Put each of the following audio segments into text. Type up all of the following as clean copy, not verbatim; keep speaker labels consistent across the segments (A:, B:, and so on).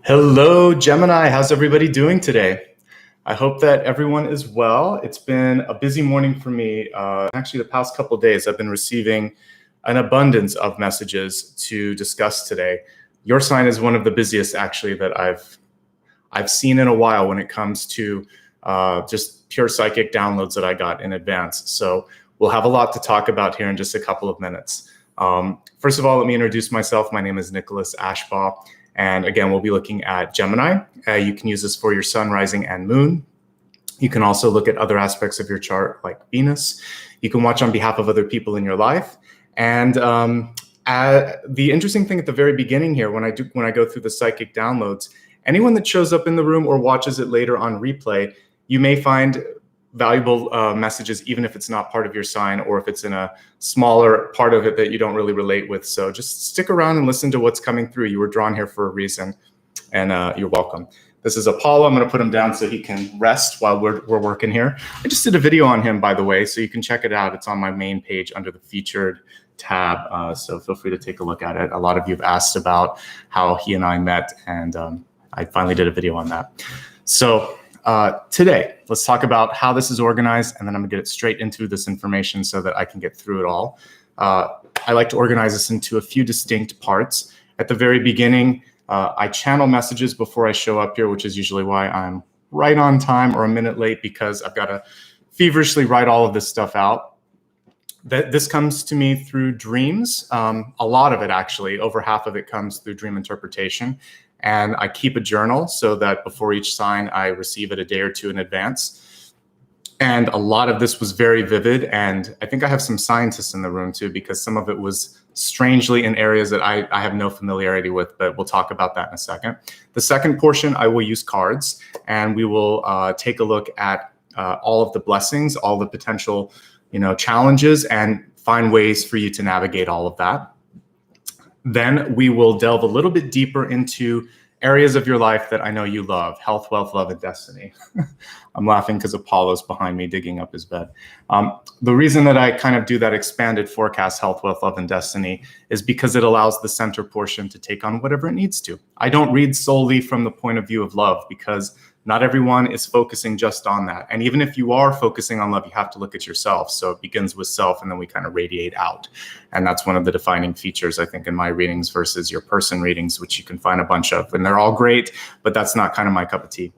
A: Hello, Gemini. How's everybody doing today? I hope that everyone is well. It's been a busy morning for me. Actually, the past couple of days, I've been receiving an abundance of messages to discuss today. Your sign is one of the busiest, actually, that I've seen in a while when it comes to just pure psychic downloads that I got in advance. So we'll have a lot to talk about here in just a couple of minutes. First of all, let me introduce myself. My name is Nicholas Ashbaugh. And again, we'll be looking at Gemini. You can use this for your sun, rising, and moon. You can also look at other aspects of your chart like Venus. You can watch on behalf of other people in your life. And the interesting thing at the very beginning here, when I go through the psychic downloads, anyone that shows up in the room or watches it later on replay, you may find valuable messages, even if it's not part of your sign or if it's in a smaller part of it that you don't really relate with. So just stick around and listen to what's coming through. You were drawn here for a reason, and you're welcome. This is Apollo. I'm going to put him down so he can rest while we're working here. I just did a video on him, by the way, so you can check it out. It's on my main page under the featured tab, so feel free to take a look at it. A lot of you have asked about how he and I met, and I finally did a video on that. So today, let's talk about how this is organized, and then I'm gonna get straight into this information so that I can get through it all. I like to organize this into a few distinct parts. At the very beginning, I channel messages before I show up here, which is usually why I'm right on time or a minute late, because I've got to feverishly write all of this stuff out. This comes to me through dreams. A lot of it, actually, over half of it comes through dream interpretation. And I keep a journal so that before each sign, I receive it a day or two in advance. And a lot of this was very vivid. And I think I have some scientists in the room too, because some of it was strangely in areas that I have no familiarity with, but we'll talk about that in a second. The second portion, I will use cards, and we will take a look at all of the blessings, all the potential, challenges, and find ways for you to navigate all of that. Then we will delve a little bit deeper into areas of your life that I know you love: health, wealth, love, and destiny. I'm laughing because Apollo's behind me digging up his bed. The reason that I kind of do that expanded forecast, health, wealth, love, and destiny, is because it allows the center portion to take on whatever it needs to. I don't read solely from the point of view of love, because not everyone is focusing just on that. And even if you are focusing on love, you have to look at yourself. So it begins with self, and then we kind of radiate out. And that's one of the defining features, I think, in my readings versus your person readings, which you can find a bunch of. And they're all great, but that's not kind of my cup of tea.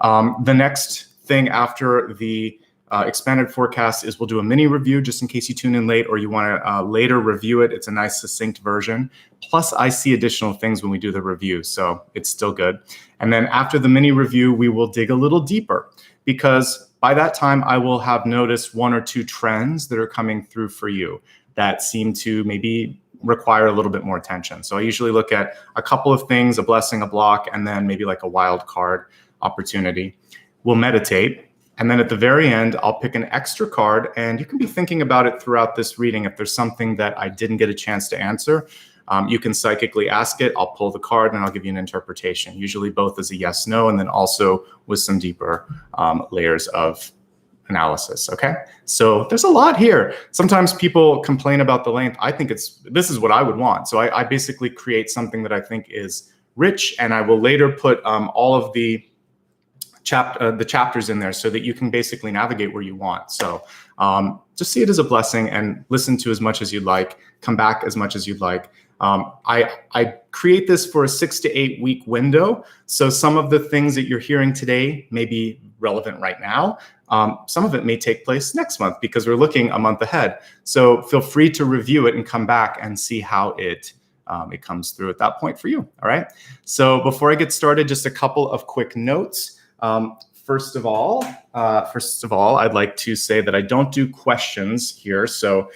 A: The next thing after the expanded forecast is we'll do a mini review, just in case you tune in late or you want to later review it. It's a nice succinct version. Plus, I see additional things when we do the review, so it's still good. And then after the mini review, we will dig a little deeper, because by that time, I will have noticed one or two trends that are coming through for you that seem to maybe require a little bit more attention. So I usually look at a couple of things: a blessing, a block, and then maybe like a wild card opportunity. We'll meditate. And then at the very end, I'll pick an extra card, and you can be thinking about it throughout this reading. If there's something that I didn't get a chance to answer, you can psychically ask it. I'll pull the card and I'll give you an interpretation, usually both as a yes, no, and then also with some deeper layers of analysis. Okay. So there's a lot here. Sometimes people complain about the length. I think this is what I would want. So I basically create something that I think is rich, and I will later put all of the chapters in there so that you can basically navigate where you want. So just see it as a blessing and listen to as much as you'd like, come back as much as you'd like. I create this for a 6 to 8 week window. So some of the things that you're hearing today may be relevant right now. Some of it may take place next month, because we're looking a month ahead. So feel free to review it and come back and see how it comes through at that point for you. All right. So before I get started, just a couple of quick notes. First of all, I'd like to say that I don't do questions here. So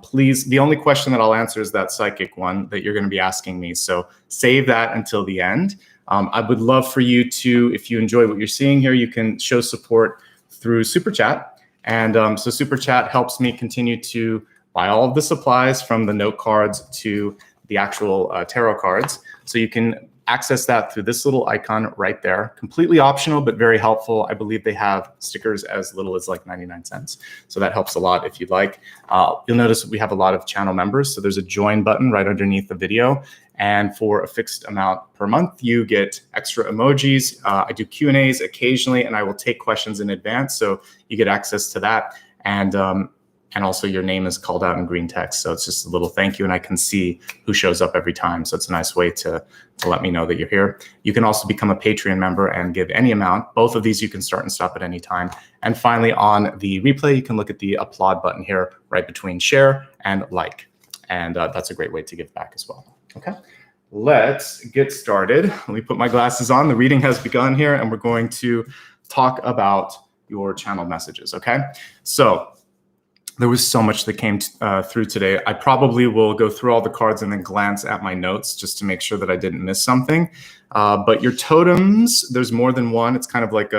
A: please, the only question that I'll answer is that psychic one that you're going to be asking me. So save that until the end. I would love for you to, if you enjoy what you're seeing here, you can show support through Super Chat. And so Super Chat helps me continue to buy all of the supplies, from the note cards to the actual tarot cards. So you can access that through this little icon right there. Completely optional, but very helpful. I believe they have stickers as little as like 99 cents. So that helps a lot if you'd like. You'll notice we have a lot of channel members. So there's a join button right underneath the video. And for a fixed amount per month, you get extra emojis. I do Q&As occasionally, and I will take questions in advance. So you get access to that. And also your name is called out in green text. So it's just a little thank you, and I can see who shows up every time. So it's a nice way to let me know that you're here. You can also become a Patreon member and give any amount. Both of these you can start and stop at any time. And finally, on the replay, you can look at the applaud button here right between share and like. And that's a great way to give back as well. Okay, let's get started. Let me put my glasses on. The reading has begun here, and we're going to talk about your channel messages, okay? So there was so much that came through today. I probably will go through all the cards and then glance at my notes just to make sure that I didn't miss something. But your totems, there's more than one. It's kind of like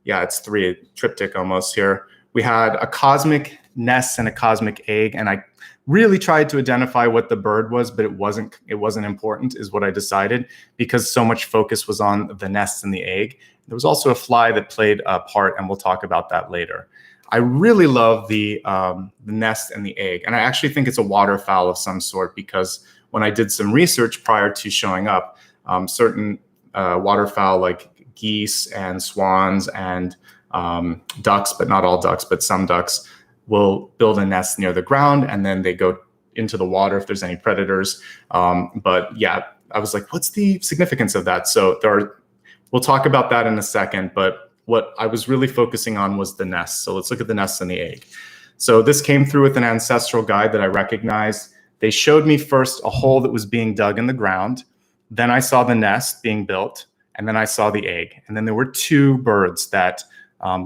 A: it's three, a triptych almost here. We had a cosmic nest and a cosmic egg, and I really tried to identify what the bird was, but it wasn't important is what I decided, because so much focus was on the nest and the egg. There was also a fly that played a part, and we'll talk about that later. I really love the nest and the egg, and I actually think it's a waterfowl of some sort, because when I did some research prior to showing up, certain waterfowl like geese and swans and ducks, but not all ducks, but some ducks, will build a nest near the ground, and then they go into the water if there's any predators. But yeah, I was like, what's the significance of that? So we'll talk about that in a second, but what I was really focusing on was the nest. So let's look at the nest and the egg. So this came through with an ancestral guide that I recognized. They showed me first a hole that was being dug in the ground. Then I saw the nest being built, and then I saw the egg. And then there were two birds that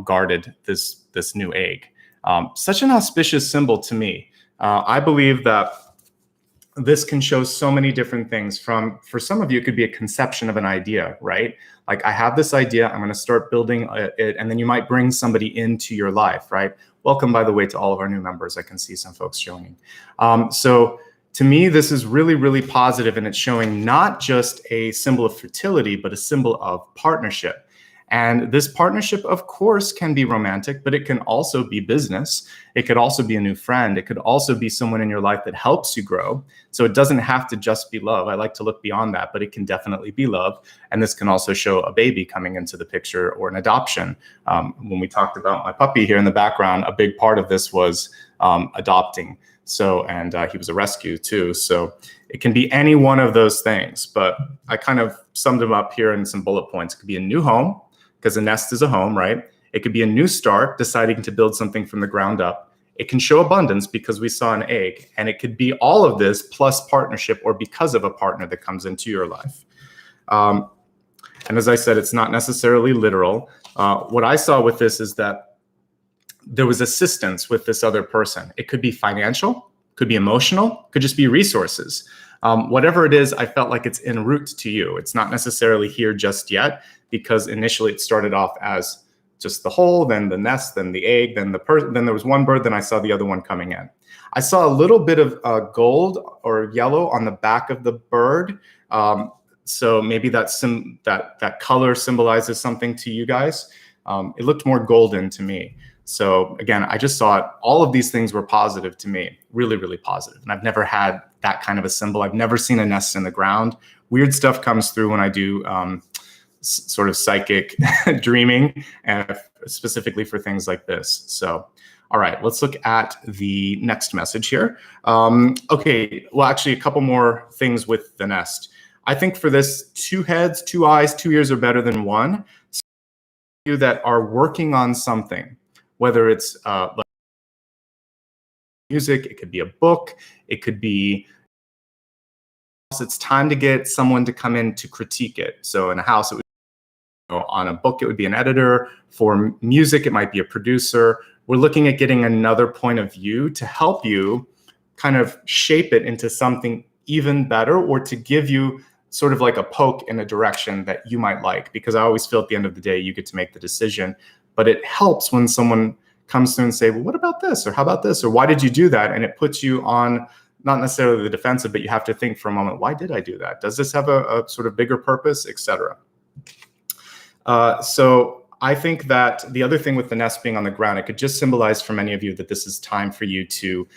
A: guarded this new egg. Such an auspicious symbol to me. I believe that this can show so many different things. For some of you, it could be a conception of an idea, right? Like, I have this idea, I'm going to start building it, and then you might bring somebody into your life, right? Welcome, by the way, to all of our new members. I can see some folks joining. So to me, this is really, really positive, and it's showing not just a symbol of fertility, but a symbol of partnership. And this partnership, of course, can be romantic, but it can also be business. It could also be a new friend. It could also be someone in your life that helps you grow. So it doesn't have to just be love. I like to look beyond that, but it can definitely be love. And this can also show a baby coming into the picture, or an adoption. When we talked about my puppy here in the background, a big part of this was adopting. So, and he was a rescue too. So it can be any one of those things, but I kind of summed them up here in some bullet points. It could be a new home, because a nest is a home, right? It could be a new start, deciding to build something from the ground up. It can show abundance, because we saw an egg. And it could be all of this plus partnership, or because of a partner that comes into your life. And as I said, it's not necessarily literal. What I saw with this is that there was assistance with this other person. It could be financial, could be emotional, could just be resources. Whatever it is, I felt like it's en route to you. It's not necessarily here just yet, because initially it started off as just the hole, then the nest, then the egg, then then there was one bird, then I saw the other one coming in. I saw a little bit of gold or yellow on the back of the bird. So maybe that color symbolizes something to you guys. It looked more golden to me. So again, I just saw it. All of these things were positive to me, really, really positive. And I've never had that kind of a symbol. I've never seen a nest in the ground. Weird stuff comes through when I do sort of psychic dreaming, and specifically for things like this. So, all right, let's look at the next message here. Okay, well, actually a couple more things with the nest. I think for this, 2 heads, 2 eyes, 2 ears are better than one. So you that are working on something, whether it's like music, it could be a book, it could be, it's time to get someone to come in to critique it. So in a house, it would, on a book, it would be an editor. For music, it might be a producer. We're looking at getting another point of view to help you kind of shape it into something even better, or to give you sort of like a poke in a direction that you might like. Because I always feel at the end of the day, you get to make the decision. But it helps when someone comes through and say, well, what about this? Or how about this? Or why did you do that? And it puts you on not necessarily the defensive, but you have to think for a moment, why did I do that? Does this have a sort of bigger purpose, etc.? So I think that the other thing with the nest being on the ground, it could just symbolize for many of you that this is time for you to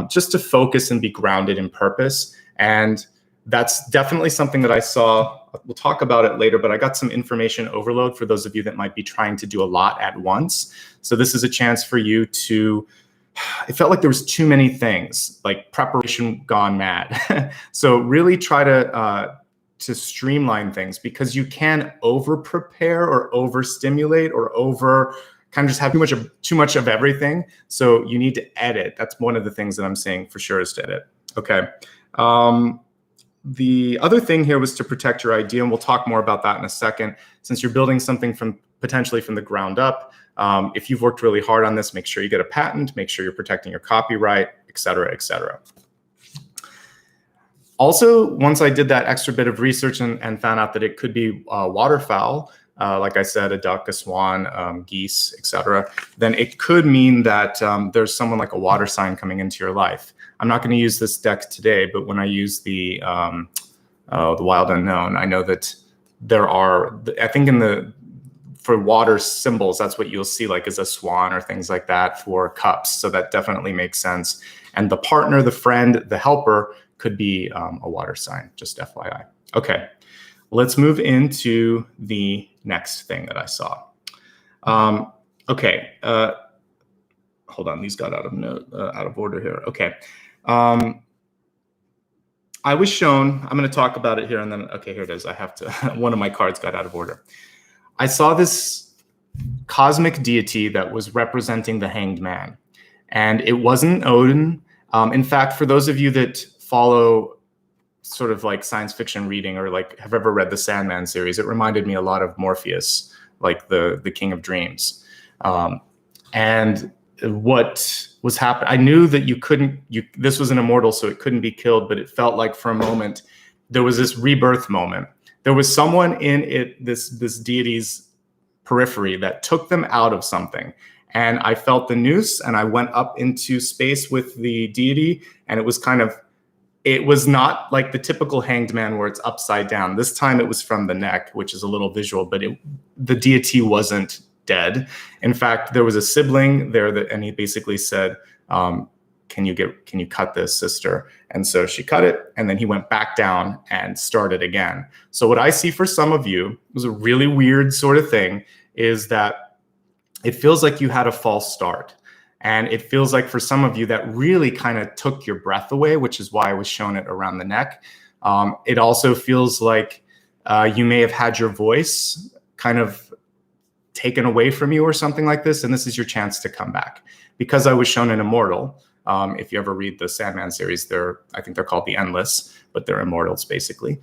A: just to focus and be grounded in purpose. And that's definitely something that I saw. We'll talk about it later, but I got some information overload for those of you that might be trying to do a lot at once. So this is a chance for you to, it felt like there was too many things, like preparation gone mad. So really try to streamline things, because you can over prepare or overstimulate or over kind of just have too much of everything. So you need to edit. That's one of the things that I'm saying for sure is to edit. Okay. The other thing here was to protect your idea, and we'll talk more about that in a second. Since you're building something potentially from the ground up, if you've worked really hard on this, make sure you get a patent, make sure you're protecting your copyright, et cetera, et cetera. Also, once I did that extra bit of research and found out that it could be waterfowl, like I said, a duck, a swan, geese, et cetera, then it could mean that there's someone like a water sign coming into your life. I'm not going to use this deck today, but when I use the Wild Unknown, I know that there are, I think for water symbols, that's what you'll see, like is a swan or things like that for cups. So that definitely makes sense. And the partner, the friend, the helper could be a water sign, just FYI. Okay, let's move into the next thing that I saw. Okay, hold on, these got out of order here. Okay. I was shown, I'm going to talk about it here and then, okay, here it is. I have to, one of my cards got out of order. I saw this cosmic deity that was representing the Hanged Man, and it wasn't Odin. In fact, for those of you that follow sort of like science fiction reading or like have ever read the Sandman series, it reminded me a lot of Morpheus, like the King of Dreams. And what was happening, I knew that this was an immortal, so it couldn't be killed, but it felt like for a moment, there was this rebirth moment. There was someone in this deity's periphery that took them out of something. And I felt the noose and I went up into space with the deity, and it was not like the typical Hanged Man where it's upside down. This time it was from the neck, which is a little visual, but the deity wasn't dead. In fact, there was a sibling there and he basically said, can you cut this, sister? And so she cut it, and then he went back down and started again. So what I see for some of you was a really weird sort of thing, is that it feels like you had a false start. And it feels like for some of you that really kind of took your breath away, which is why I was shown it around the neck. It also feels like you may have had your voice kind of taken away from you or something like this. And this is your chance to come back. Because I was shown an immortal, if you ever read the Sandman series, I think they're called the Endless, but they're immortals basically.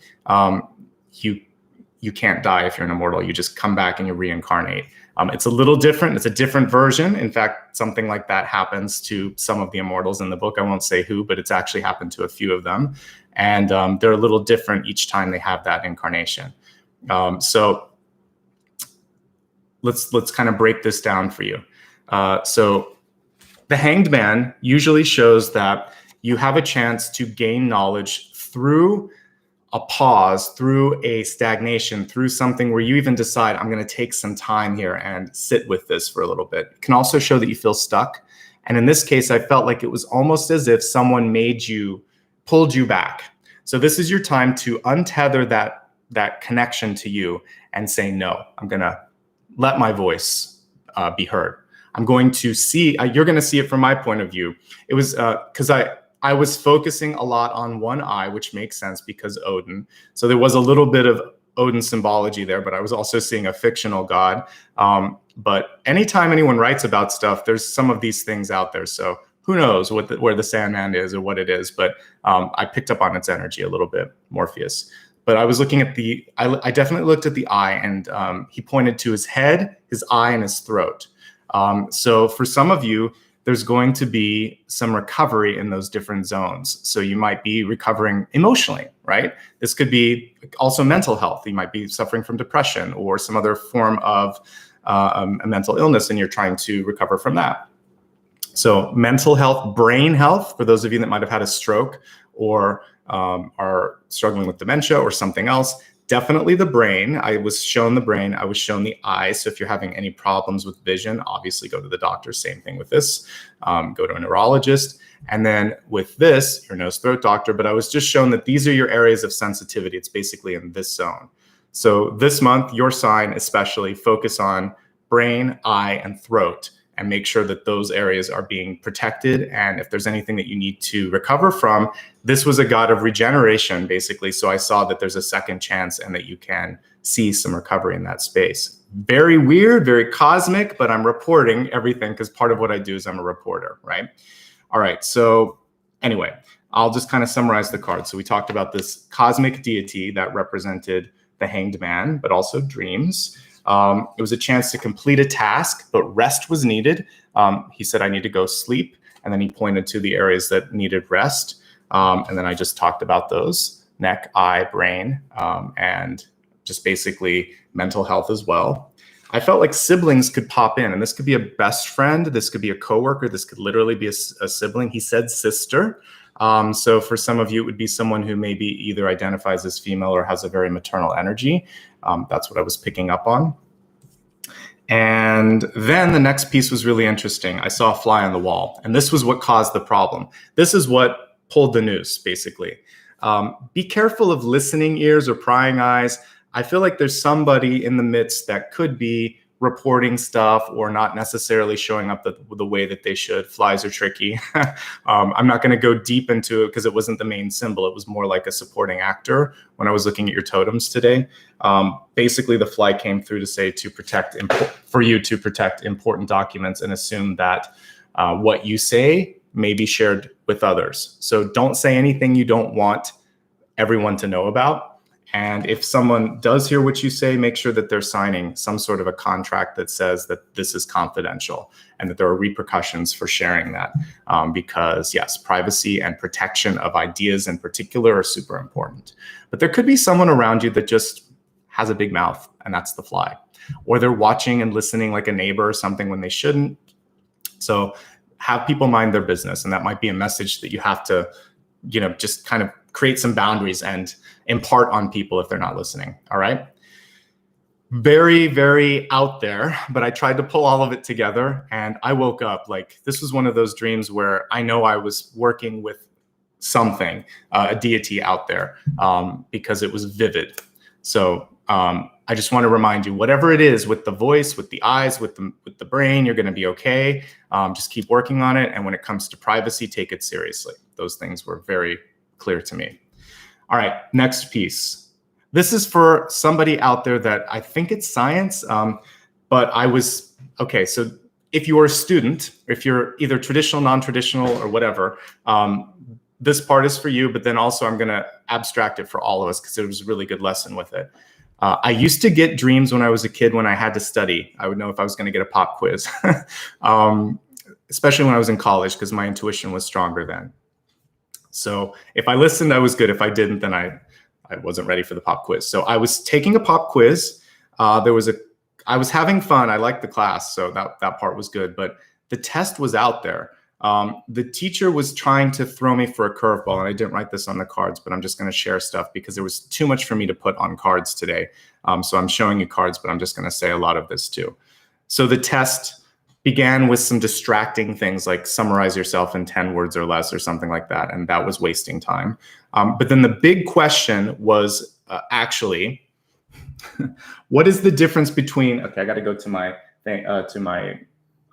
A: You can't die if you're an immortal. You just come back and you reincarnate. It's a little different. It's a different version. In fact, something like that happens to some of the immortals in the book. I won't say who, but it's actually happened to a few of them. And they're a little different each time they have that incarnation. So let's kind of break this down for you. So the Hanged Man usually shows that you have a chance to gain knowledge through a pause, through a stagnation, through something where you even decide, I'm going to take some time here and sit with this for a little bit. It can also show that you feel stuck. And in this case, I felt like it was almost as if someone pulled you back. So this is your time to untether that connection to you and say, no, I'm going to let my voice be heard. I'm going to see, you're going to see it from my point of view. It was because I was focusing a lot on one eye, which makes sense because Odin. So there was a little bit of Odin symbology there, but I was also seeing a fictional god. But anytime anyone writes about stuff, there's some of these things out there. So who knows where the Sandman is or what it is, but I picked up on its energy a little bit, Morpheus. But I was looking at I definitely looked at the eye, and he pointed to his head, his eye, and his throat. So for some of you, there's going to be some recovery in those different zones. So you might be recovering emotionally, right? This could be also mental health. You might be suffering from depression or some other form of a mental illness, and you're trying to recover from that. So mental health, brain health, for those of you that might have had a stroke or are struggling with dementia or something else, definitely the brain. I was shown the brain. I was shown the eyes. So if you're having any problems with vision, obviously go to the doctor. Same thing with this. Go to a neurologist. And then with this, your nose, throat doctor. But I was just shown that these are your areas of sensitivity. It's basically in this zone. So this month, your sign especially, focus on brain, eye, and throat, and make sure that those areas are being protected. And if there's anything that you need to recover from, this was a god of regeneration, basically. So I saw that there's a second chance and that you can see some recovery in that space. Very weird, very cosmic, but I'm reporting everything because part of what I do is I'm a reporter, right? All right, so anyway, I'll just kind of summarize the cards. So we talked about this cosmic deity that represented the hanged man, but also dreams. It was a chance to complete a task, but rest was needed. He said, I need to go sleep. And then he pointed to the areas that needed rest. And then I just talked about those: neck, eye, brain, and just basically mental health as well. I felt like siblings could pop in, and this could be a best friend. This could be a coworker. This could literally be a sibling. He said sister. So for some of you, it would be someone who maybe either identifies as female or has a very maternal energy. That's what I was picking up on. And then the next piece was really interesting. I saw a fly on the wall, and this was what caused the problem. This is what pulled the noose, basically. Be careful of listening ears or prying eyes. I feel like there's somebody in the midst that could be reporting stuff or not necessarily showing up the way that they should. Flies are tricky. I'm not going to go deep into it because it wasn't the main symbol. It was more like a supporting actor when I was looking at your totems today. Basically, the fly came through to say for you to protect important documents and assume that what you say may be shared with others. So don't say anything you don't want everyone to know about. And if someone does hear what you say, make sure that they're signing some sort of a contract that says that this is confidential and that there are repercussions for sharing that. Because yes, privacy and protection of ideas in particular are super important. But there could be someone around you that just has a big mouth, and that's the fly. Or they're watching and listening like a neighbor or something when they shouldn't. So have people mind their business. And that might be a message that you have to, just kind of create some boundaries and impart on people if they're not listening. All right. Very, very out there, but I tried to pull all of it together, and I woke up like this was one of those dreams where I know I was working with something, a deity out there, because it was vivid. So I just want to remind you, whatever it is with the voice, with the eyes, with the brain, you're going to be okay. Just keep working on it. And when it comes to privacy, take it seriously. Those things were very clear to me. All right, next piece. This is for somebody out there that I think it's science, but okay, so if you are a student, if you're either traditional, non-traditional, or whatever, this part is for you, but then also I'm going to abstract it for all of us because it was a really good lesson with it. I used to get dreams when I was a kid when I had to study. I would know if I was going to get a pop quiz, especially when I was in college because my intuition was stronger then. So if I listened, I was good. If I didn't, then I wasn't ready for the pop quiz. So I was taking a pop quiz. I was having fun. I liked the class, so that part was good. But the test was out there. The teacher was trying to throw me for a curveball, and I didn't write this on the cards, but I'm just going to share stuff because there was too much for me to put on cards today. So I'm showing you cards, but I'm just going to say a lot of this too. So the test began with some distracting things like summarize yourself in 10 words or less or something like that. And that was wasting time. But then the big question was actually, what is the difference between, okay, I got to go to my thing, to my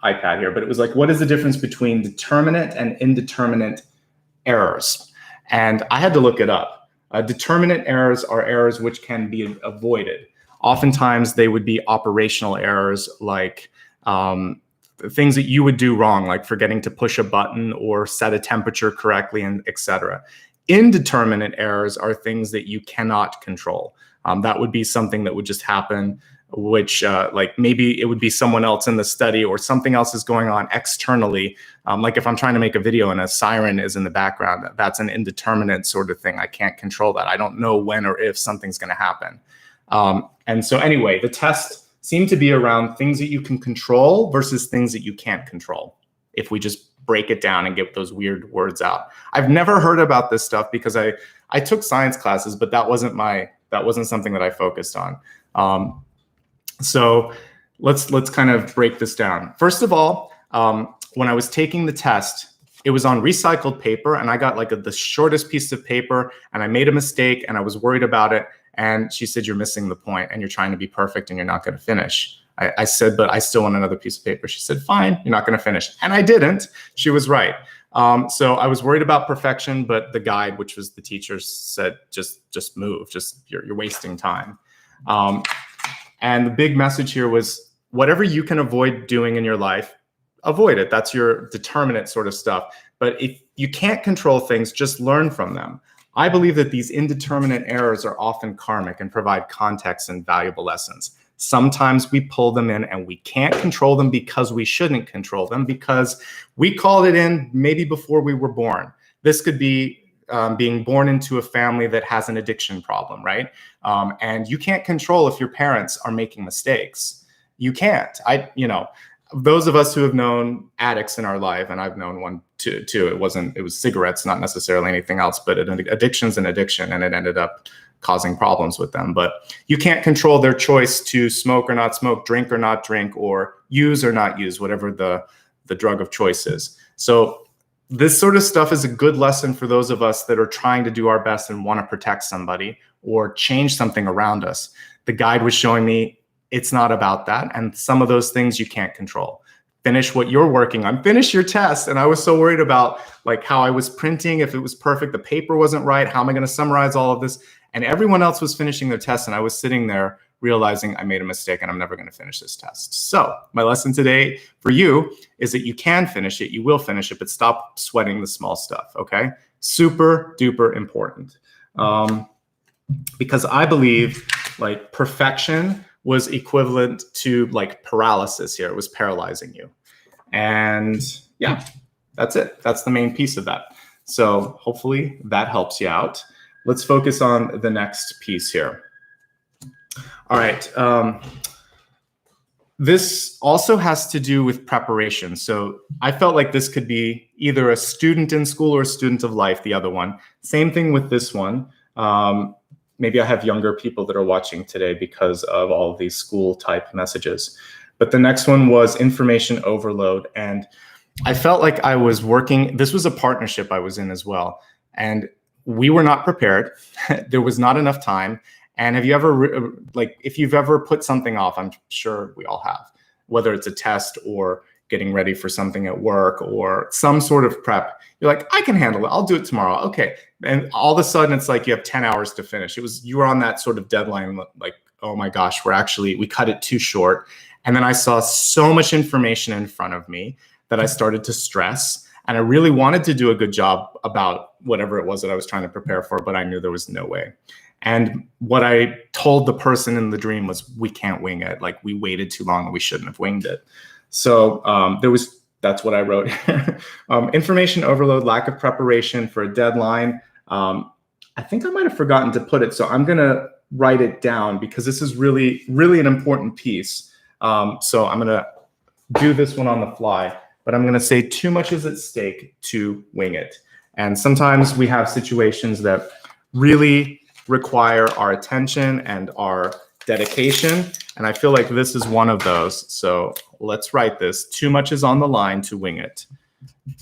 A: iPad here, but it was like, what is the difference between determinate and indeterminate errors? And I had to look it up. Determinate errors are errors which can be avoided. Oftentimes they would be operational errors like things that you would do wrong, like forgetting to push a button or set a temperature correctly, and etc. Indeterminate errors are things that you cannot control. That would be something that would just happen, which like maybe it would be someone else in the study or something else is going on externally. Like if I'm trying to make a video and a siren is in the background, that's an indeterminate sort of thing. I can't control that. I don't know when or if something's going to happen. And so anyway, the test seemed to be around things that you can control versus things that you can't control. If we just break it down and get those weird words out. I've never heard about this stuff because I took science classes, but that wasn't something that I focused on. So let's kind of break this down. First of all, when I was taking the test, it was on recycled paper, and I got like the shortest piece of paper, and I made a mistake, and I was worried about it. And she said, "You're missing the point, and you're trying to be perfect, and you're not going to finish." I said, "But I still want another piece of paper." She said, "Fine, you're not going to finish." And I didn't. She was right. So I was worried about perfection, but the guide, which was the teacher, said, just move. You're wasting time. And the big message here was, whatever you can avoid doing in your life, avoid it. That's your determinate sort of stuff. But if you can't control things, just learn from them. I believe that these indeterminate errors are often karmic and provide context and valuable lessons. Sometimes we pull them in and we can't control them because we shouldn't control them, because we called it in maybe before we were born. This could be being born into a family that has an addiction problem, right? And you can't control if your parents are making mistakes. You can't. Those of us who have known addicts in our life, and I've known one too. It was cigarettes, not necessarily anything else, but addiction's an addiction, and it ended up causing problems with them. But you can't control their choice to smoke or not smoke, drink or not drink, or use or not use, whatever the drug of choice is. So this sort of stuff is a good lesson for those of us that are trying to do our best and want to protect somebody or change something around us. The guide was showing me it's not about that. And some of those things you can't control. Finish what you're working on. Finish your test. And I was so worried about like how I was printing, if it was perfect, the paper wasn't right. How am I going to summarize all of this? And everyone else was finishing their test. And I was sitting there realizing I made a mistake and I'm never going to finish this test. So my lesson today for you is that you can finish it. You will finish it, but stop sweating the small stuff. Okay. Super duper important. Because I believe like perfection was equivalent to like paralysis here. It was paralyzing you. And yeah, that's it. That's the main piece of that. So hopefully that helps you out. Let's focus on the next piece here. All right. This also has to do with preparation. So I felt like this could be either a student in school or a student of life, the other one. Same thing with this one. Maybe I have younger people that are watching today because of all of these school type messages. But the next one was information overload. And I felt like I was working, this was a partnership I was in as well. And we were not prepared. There was not enough time. And have you ever, if you've ever put something off, I'm sure we all have, whether it's a test or getting ready for something at work or some sort of prep, you're like, I can handle it. I'll do it tomorrow. Okay. And all of a sudden it's like you have 10 hours to finish. You were on that sort of deadline, like, oh my gosh, we cut it too short. And then I saw so much information in front of me that I started to stress. And I really wanted to do a good job about whatever it was that I was trying to prepare for, but I knew there was no way. And what I told the person in the dream was, we can't wing it. Like, we waited too long and we shouldn't have winged it. So that's what I wrote. Information overload, lack of preparation for a deadline. I think I might have forgotten to put it. So I'm going to write it down because this is really, really an important piece. So I'm going to do this one on the fly, but I'm going to say too much is at stake to wing it. And sometimes we have situations that really require our attention and our dedication. And I feel like this is one of those. So let's write this. Too much is on the line to wing it.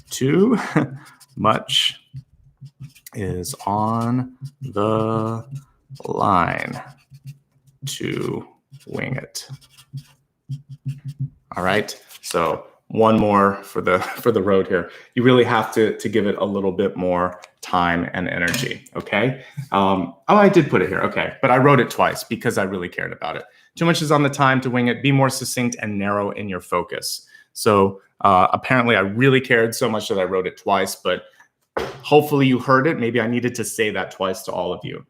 A: Too much is on the line to wing it. All right. So one more for the road here. You really have to give it a little bit more time and energy. Okay. Oh, I did put it here. Okay. But I wrote it twice because I really cared about it. Too much is on the time to wing it. Be more succinct and narrow in your focus. So apparently I really cared so much that I wrote it twice, but hopefully you heard it. Maybe I needed to say that twice to all of you.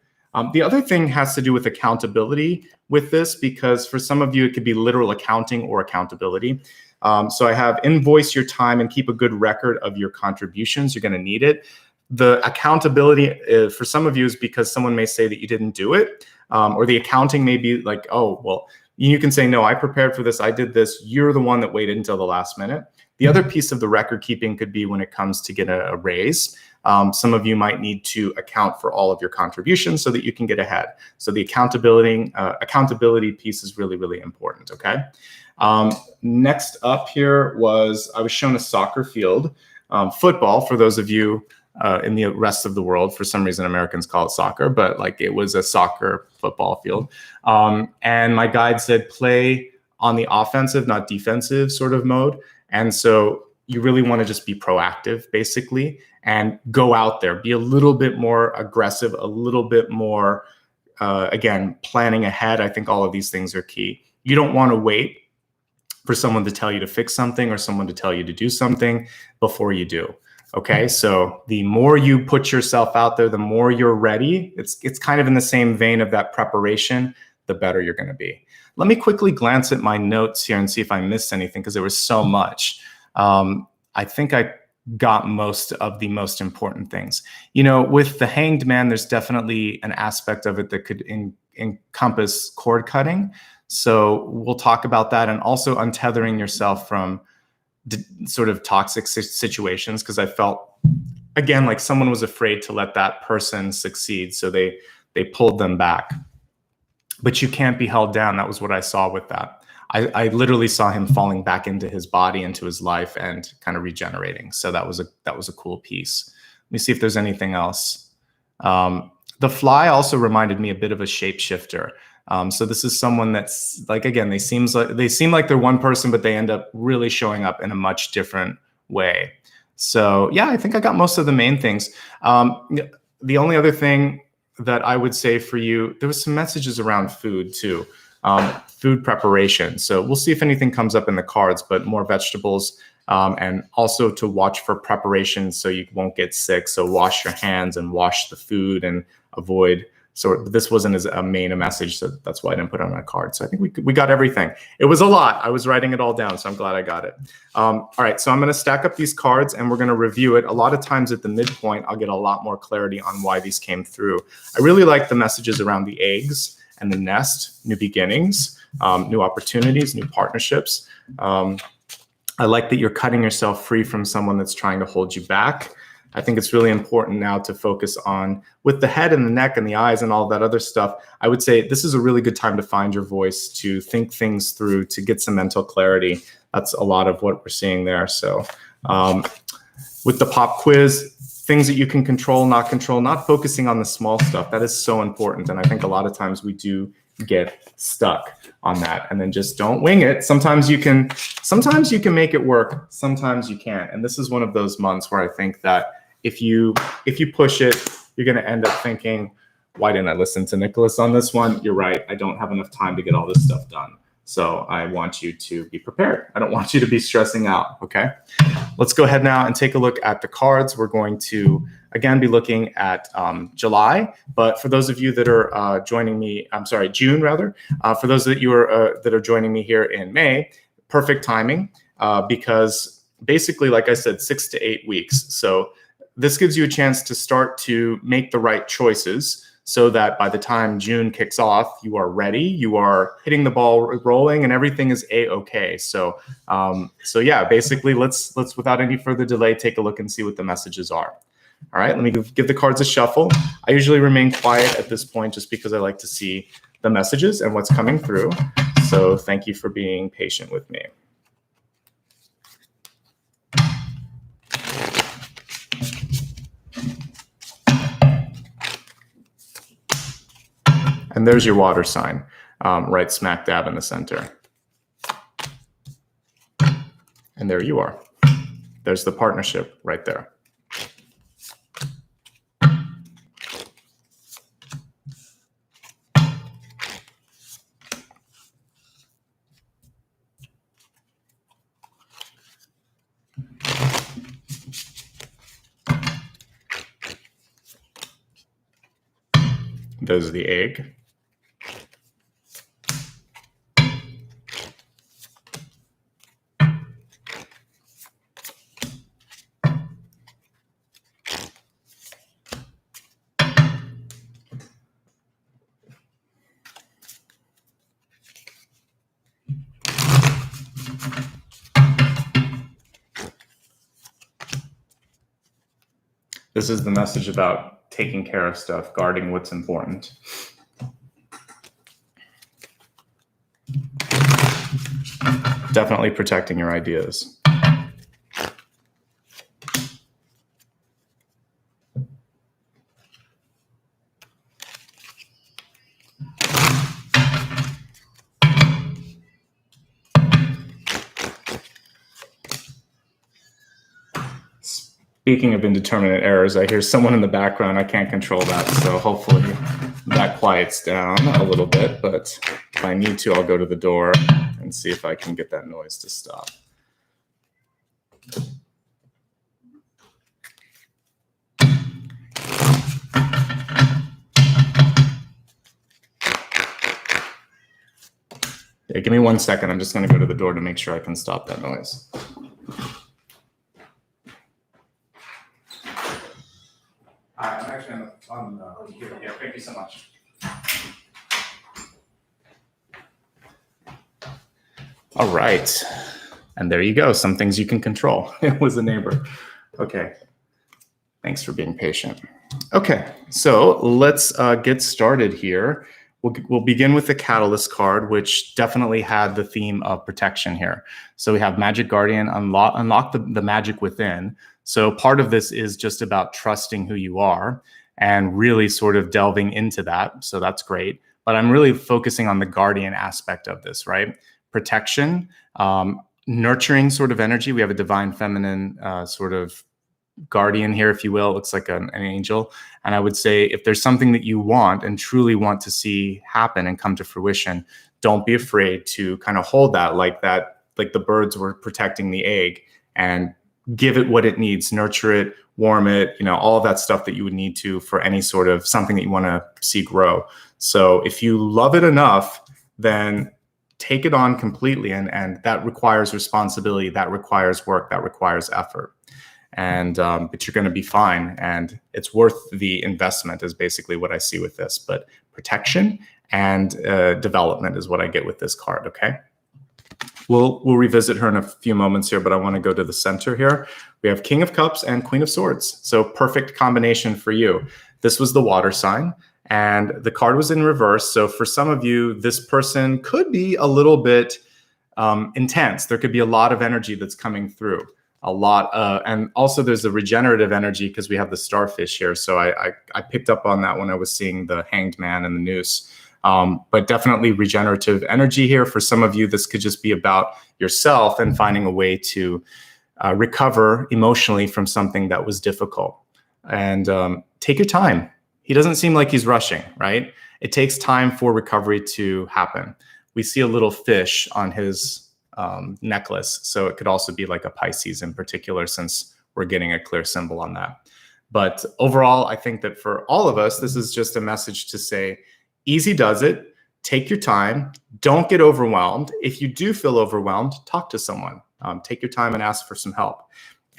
A: The other thing has to do with accountability with this, because for some of you, it could be literal accounting or accountability. So I have invoice your time and keep a good record of your contributions. You're going to need it. The accountability for some of you is because someone may say that you didn't do it, or the accounting may be like, oh, well, you can say, no, I prepared for this. I did this. You're the one that waited until the last minute. The other piece of the record keeping could be when it comes to get a raise. Some of you might need to account for all of your contributions so that you can get ahead. So the accountability piece is really, really important, okay? Next up here was, I was shown a soccer field. Football, for those of you in the rest of the world, for some reason Americans call it soccer, but like it was a soccer football field. And my guide said, play on the offensive, not defensive sort of mode. And so you really want to just be proactive, basically, and go out there, be a little bit more aggressive, a little bit more, again, planning ahead. I think all of these things are key. You don't want to wait for someone to tell you to fix something or someone to tell you to do something before you do. Okay, so the more you put yourself out there, the more you're ready. It's kind of in the same vein of that preparation, the better you're going to be. Let me quickly glance at my notes here and see if I missed anything, because there was so much. I think I got most of the most important things. You know, with the hanged man, there's definitely an aspect of it that could encompass cord cutting. So we'll talk about that, and also untethering yourself from sort of toxic situations, because I felt, again, like someone was afraid to let that person succeed, so they pulled them back. But you can't be held down. That was what I saw with that. I literally saw him falling back into his body, into his life, and kind of regenerating. So that was a cool piece. Let me see if there's anything else. The fly also reminded me a bit of a shapeshifter. So this is someone that's like, again, they seem like they're one person, but they end up really showing up in a much different way. So yeah, I think I got most of the main things. The only other thing that I would say for you, there was some messages around food too, food preparation. So we'll see if anything comes up in the cards, but more vegetables, and also to watch for preparation so you won't get sick. So wash your hands and wash the food and avoid. So this wasn't as a main message, so that's why I didn't put it on my card. So I think we got everything. It was a lot. I was writing it all down, so I'm glad I got it. All right, so I'm going to stack up these cards and we're going to review it. A lot of times at the midpoint, I'll get a lot more clarity on why these came through. I really like the messages around the eggs and the nest, new beginnings, new opportunities, new partnerships. I like that you're cutting yourself free from someone that's trying to hold you back. I think it's really important now to focus on, with the head and the neck and the eyes and all that other stuff, I would say this is a really good time to find your voice, to think things through, to get some mental clarity. That's a lot of what we're seeing there. So with the pop quiz, things that you can control, not focusing on the small stuff. That is so important. And I think a lot of times we do get stuck on that, and then just don't wing it. Sometimes you can make it work. Sometimes you can't. And this is one of those months where I think that if you push it, you're going to end up thinking, why didn't I listen to Nicholas on this one? You're right. I don't have enough time to get all this stuff done. So I want you to be prepared. I don't want you to be stressing out. Okay. Let's go ahead now and take a look at the cards. We're going to, again, be looking at July. But for those of you that are joining me, June rather. For those that that are joining me here in May, perfect timing, because basically, like I said, 6 to 8 weeks. So this gives you a chance to start to make the right choices, so that by the time June kicks off, you are ready, you are hitting the ball rolling, and everything is A-okay. So yeah, basically, let's without any further delay, take a look and see what the messages are. All right, let me give the cards a shuffle. I usually remain quiet at this point just because I like to see the messages and what's coming through. So thank you for being patient with me. And there's your water sign, right smack dab in the center. And there you are. There's the partnership right there. There's the egg. This is the message about taking care of stuff, guarding what's important. Definitely protecting your ideas. Speaking of indeterminate errors, I hear someone in the background. I can't control that, so hopefully that quiets down a little bit. But if I need to, I'll go to the door and see if I can get that noise to stop. Yeah, give me 1 second. I'm just going to go to the door to make sure I can stop that noise. I'm actually on the computer. Yeah, thank you so much. All right. And there you go. Some things you can control. It was a neighbor. Okay. Thanks for being patient. Okay. So let's get started here. We'll begin with the Catalyst card, which definitely had the theme of protection here. So we have Magic Guardian, unlock the magic within. So part of this is just about trusting who you are and really sort of delving into that. So that's great. But I'm really focusing on the guardian aspect of this, right? Protection, nurturing sort of energy. We have a divine feminine sort of guardian here, if you will. It looks like an angel. And I would say if there's something that you want and truly want to see happen and come to fruition, don't be afraid to kind of hold that, like the birds were protecting the egg, and give it what it needs, nurture it, warm it, all of that stuff that you would need to for any sort of something that you want to see grow. So if you love it enough, then take it on completely. And that requires responsibility, that requires work, that requires effort. And but you're going to be fine, and it's worth the investment is basically what I see with this. But protection and development is what I get with this card. Okay, we'll revisit her in a few moments here, but I want to go to the center here. We have King of Cups and Queen of Swords, so perfect combination for you. This was the water sign, and the card was in reverse. So for some of you, this person could be a little bit intense. There could be a lot of energy that's coming through. And also there's the regenerative energy because we have the starfish here. So I picked up on that when I was seeing the hanged man and the noose. But definitely regenerative energy here. For some of you, this could just be about yourself and finding a way to recover emotionally from something that was difficult. And take your time. He doesn't seem like he's rushing, right? It takes time for recovery to happen. We see a little fish on his necklace. So it could also be like a Pisces in particular, since we're getting a clear symbol on that. But overall, I think that for all of us, this is just a message to say, easy does it. Take your time. Don't get overwhelmed. If you do feel overwhelmed, talk to someone. Take your time and ask for some help.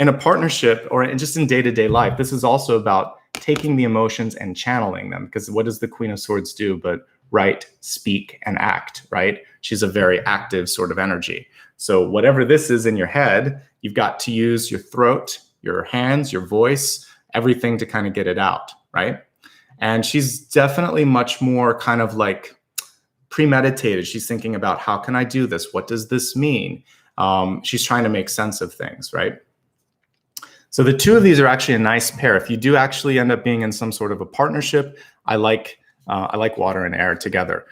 A: In a partnership or just in day-to-day life, this is also about taking the emotions and channeling them. Because what does the Queen of Swords do but write, speak, and act, right? She's a very active sort of energy. So whatever this is in your head, you've got to use your throat, your hands, your voice, everything to kind of get it out, right? And she's definitely much more kind of like premeditated. She's thinking about, how can I do this? What does this mean? She's trying to make sense of things, right? So the two of these are actually a nice pair. If you do actually end up being in some sort of a partnership, I like water and air together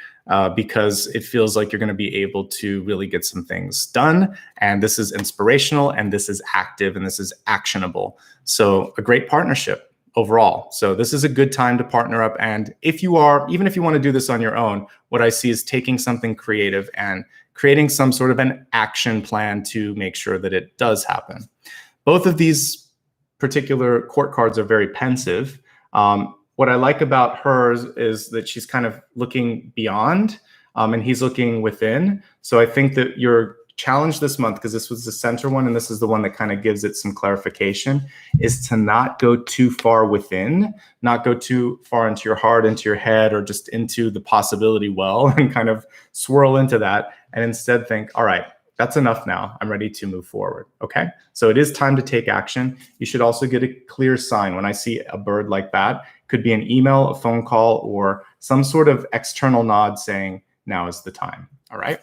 A: because it feels like you're going to be able to really get some things done. And this is inspirational, and this is active, and this is actionable. So a great partnership overall. So this is a good time to partner up. And even if you want to do this on your own, what I see is taking something creative and creating some sort of an action plan to make sure that it does happen. Both of these particular court cards are very pensive. What I like about hers is that she's kind of looking beyond and he's looking within. So I think that your challenge this month, because this was the center one and this is the one that kind of gives it some clarification, is to not go too far within, not go too far into your heart, into your head, or just into the possibility well and kind of swirl into that. And instead think, all right, that's enough now. I'm ready to move forward. Okay. So it is time to take action. You should also get a clear sign. When I see a bird like that, it could be an email, a phone call, or some sort of external nod saying, now is the time. All right.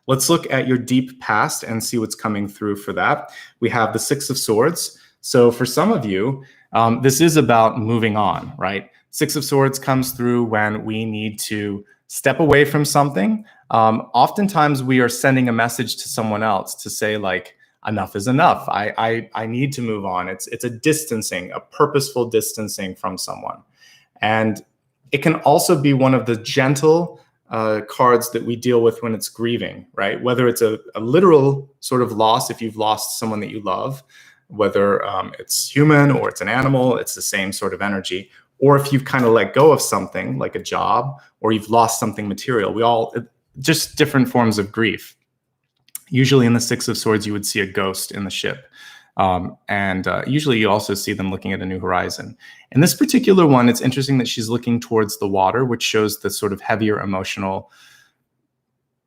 A: Let's look at your deep past and see what's coming through for that. We have the Six of Swords. So for some of you, this is about moving on, right? Six of Swords comes through when we need to step away from something. Oftentimes we are sending a message to someone else to say like, enough is enough. I need to move on. It's a distancing, a purposeful distancing from someone. And it can also be one of the gentle cards that we deal with when it's grieving, right? Whether it's a literal sort of loss, if you've lost someone that you love, whether it's human or it's an animal, it's the same sort of energy. Or if you've kind of let go of something like a job, or you've lost something material, we all, just different forms of grief. Usually in the Six of Swords, you would see a ghost in the ship. Usually you also see them looking at a new horizon. In this particular one, it's interesting that she's looking towards the water, which shows the sort of heavier emotional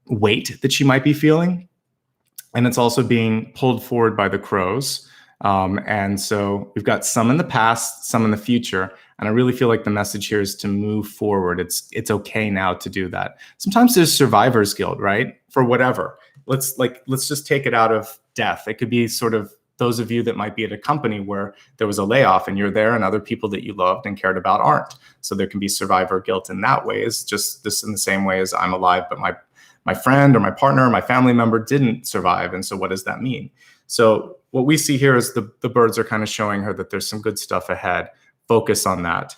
A: weight that she might be feeling. And it's also being pulled forward by the crows. And so we've got some in the past, some in the future. And I really feel like the message here is to move forward. It's okay now to do that. Sometimes there's survivor's guilt, right? For whatever. Let's just take it out of death. It could be sort of those of you that might be at a company where there was a layoff and you're there and other people that you loved and cared about aren't. So there can be survivor guilt in that way. It's just this in the same way as I'm alive, but my friend or my partner or my family member didn't survive. And so what does that mean? So what we see here is the birds are kind of showing her that there's some good stuff ahead. Focus on that.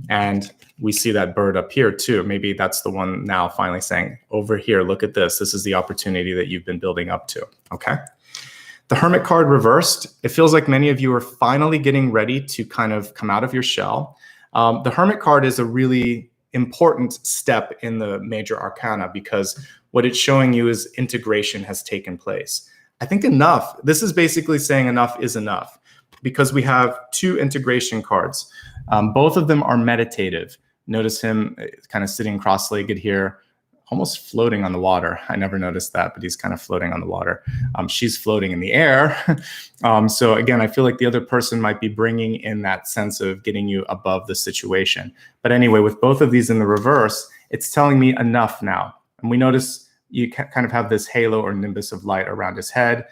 A: And we see that bird up here too. Maybe that's the one now finally saying, over here, look at this. This is the opportunity that you've been building up to. Okay. The Hermit card reversed. It feels like many of you are finally getting ready to kind of come out of your shell. The Hermit card is a really important step in the major arcana because what it's showing you is integration has taken place. I think enough, this is basically saying enough is enough because we have two integration cards. Both of them are meditative. Notice him kind of sitting cross-legged here, almost floating on the water. I never noticed that, but he's kind of floating on the water. She's floating in the air. So again, I feel like the other person might be bringing in that sense of getting you above the situation. But anyway, with both of these in the reverse, it's telling me enough now. And we notice you kind of have this halo or nimbus of light around his head.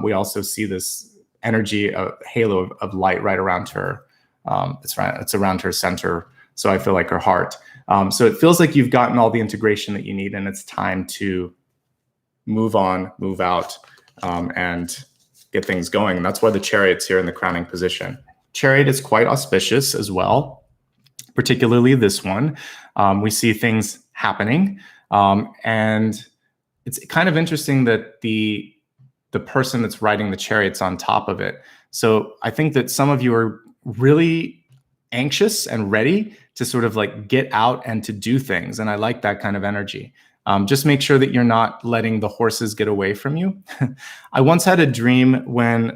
A: We also see this energy, halo of light right around her. It's around her center. So I feel like her heart. So it feels like you've gotten all the integration that you need and it's time to move on, move out, and get things going. And that's why the Chariot's here in the crowning position. Chariot is quite auspicious as well, particularly this one. We see things happening. And it's kind of interesting that the person that's riding the Chariot's on top of it. So I think that some of you are really anxious and ready to sort of like get out and to do things. And I like that kind of energy. Just make sure that you're not letting the horses get away from you. I once had a dream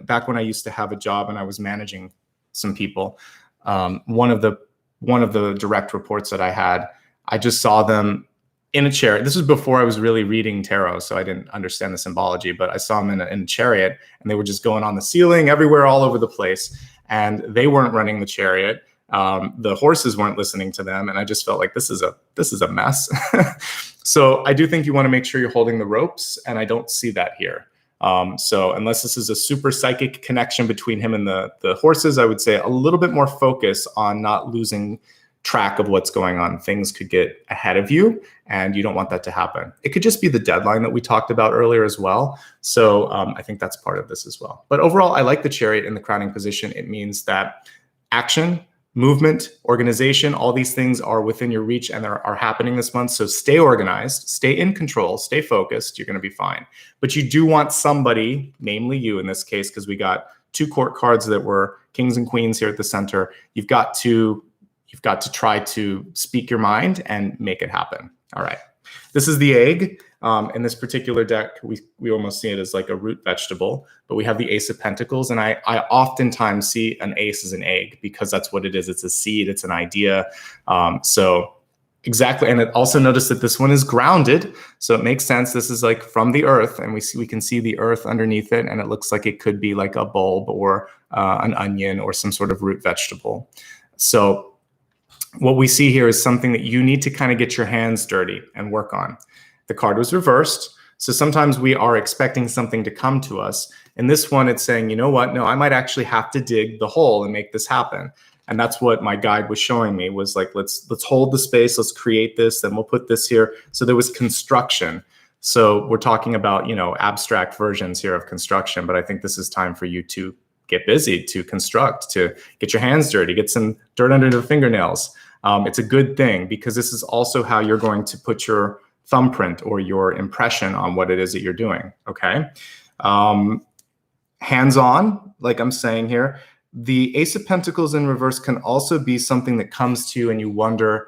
A: back when I used to have a job and I was managing some people. One of the direct reports that I had, I just saw them in a chariot. This was before I was really reading tarot, so I didn't understand the symbology, but I saw them in a chariot and they were just going on the ceiling everywhere, all over the place. And they weren't running the chariot. The horses weren't listening to them. And I just felt like this is a mess. So I do think you want to make sure you're holding the ropes. And I don't see that here. So unless this is a super psychic connection between him and the horses, I would say a little bit more focus on not losing track of what's going on. Things could get ahead of you and you don't want that to happen. It could just be the deadline that we talked about earlier as well. So I think that's part of this as well. But overall, I like the Chariot in the crowning position. It means that action, movement, organization, all these things are within your reach and are happening this month. So stay organized, stay in control, stay focused. You're going to be fine. But you do want somebody, namely you in this case, because we got two court cards that were kings and queens here at the center. You've got to try to speak your mind and make it happen. All right. This is the egg. In this particular deck, we almost see it as like a root vegetable, but we have the Ace of Pentacles. And I oftentimes see an ace as an egg because that's what it is. It's a seed. It's an idea. So Exactly. And also notice that this one is grounded. So it makes sense. This is like from the earth, and we can see the earth underneath it. And it looks like it could be like a bulb or an onion or some sort of root vegetable. So what we see here is something that you need to kind of get your hands dirty and work on. The card was reversed. So sometimes we are expecting something to come to us. In this one, it's saying, you know what? No, I might actually have to dig the hole and make this happen. And that's what my guide was showing me, was like, let's hold the space, let's create this, then we'll put this here. So there was construction. So we're talking about, you know, abstract versions here of construction, but I think this is time for you to get busy, to construct, to get your hands dirty, get some dirt under the fingernails. It's a good thing, because this is also how you're going to put your thumbprint or your impression on what it is that you're doing, okay? Hands-on, like I'm saying here. The Ace of Pentacles in reverse can also be something that comes to you and you wonder,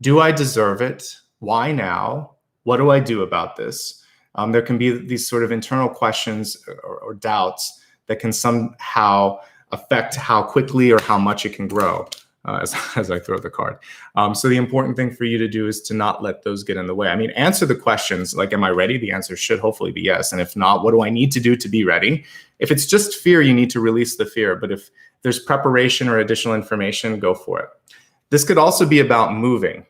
A: do I deserve it? Why now? What do I do about this? There can be these sort of internal questions or doubts that can somehow affect how quickly or how much it can grow as I throw the card. So the important thing for you to do is to not let those get in the way. I mean, answer the questions like, am I ready? The answer should hopefully be yes. And if not, what do I need to do to be ready? If it's just fear, you need to release the fear. But if there's preparation or additional information, go for it. This could also be about moving,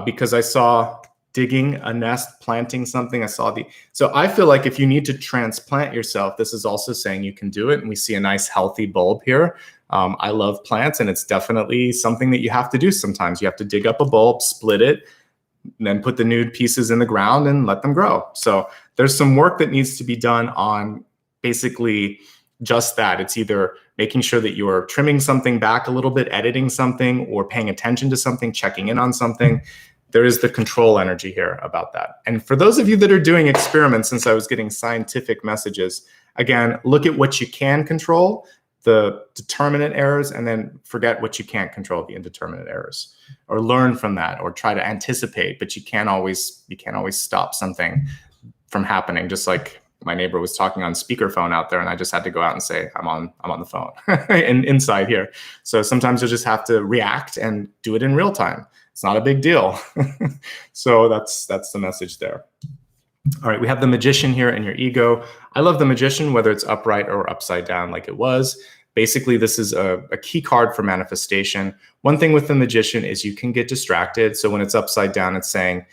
A: because I saw digging a nest, planting something. So I feel like if you need to transplant yourself, this is also saying you can do it. And we see a nice healthy bulb here. I love plants, and it's definitely something that you have to do sometimes. You have to dig up a bulb, split it, and then put the nude pieces in the ground and let them grow. So there's some work that needs to be done on basically just that. It's either making sure that you're trimming something back a little bit, editing something, or paying attention to something, checking in on something. There is the control energy here about that. And for those of you that are doing experiments, since I was getting scientific messages, again, look at what you can control, the determinate errors, and then forget what you can't control, the indeterminate errors, or learn from that, or try to anticipate. But you can't always stop something from happening. Just like my neighbor was talking on speakerphone out there, and I just had to go out and say, I'm on the phone and inside here. So sometimes you'll just have to react and do it in real time. It's not a big deal. So that's the message there. All right, we have the Magician here and your ego. I love the Magician, whether it's upright or upside down like it was. Basically, this is a key card for manifestation. One thing with the Magician is you can get distracted. So when it's upside down, it's saying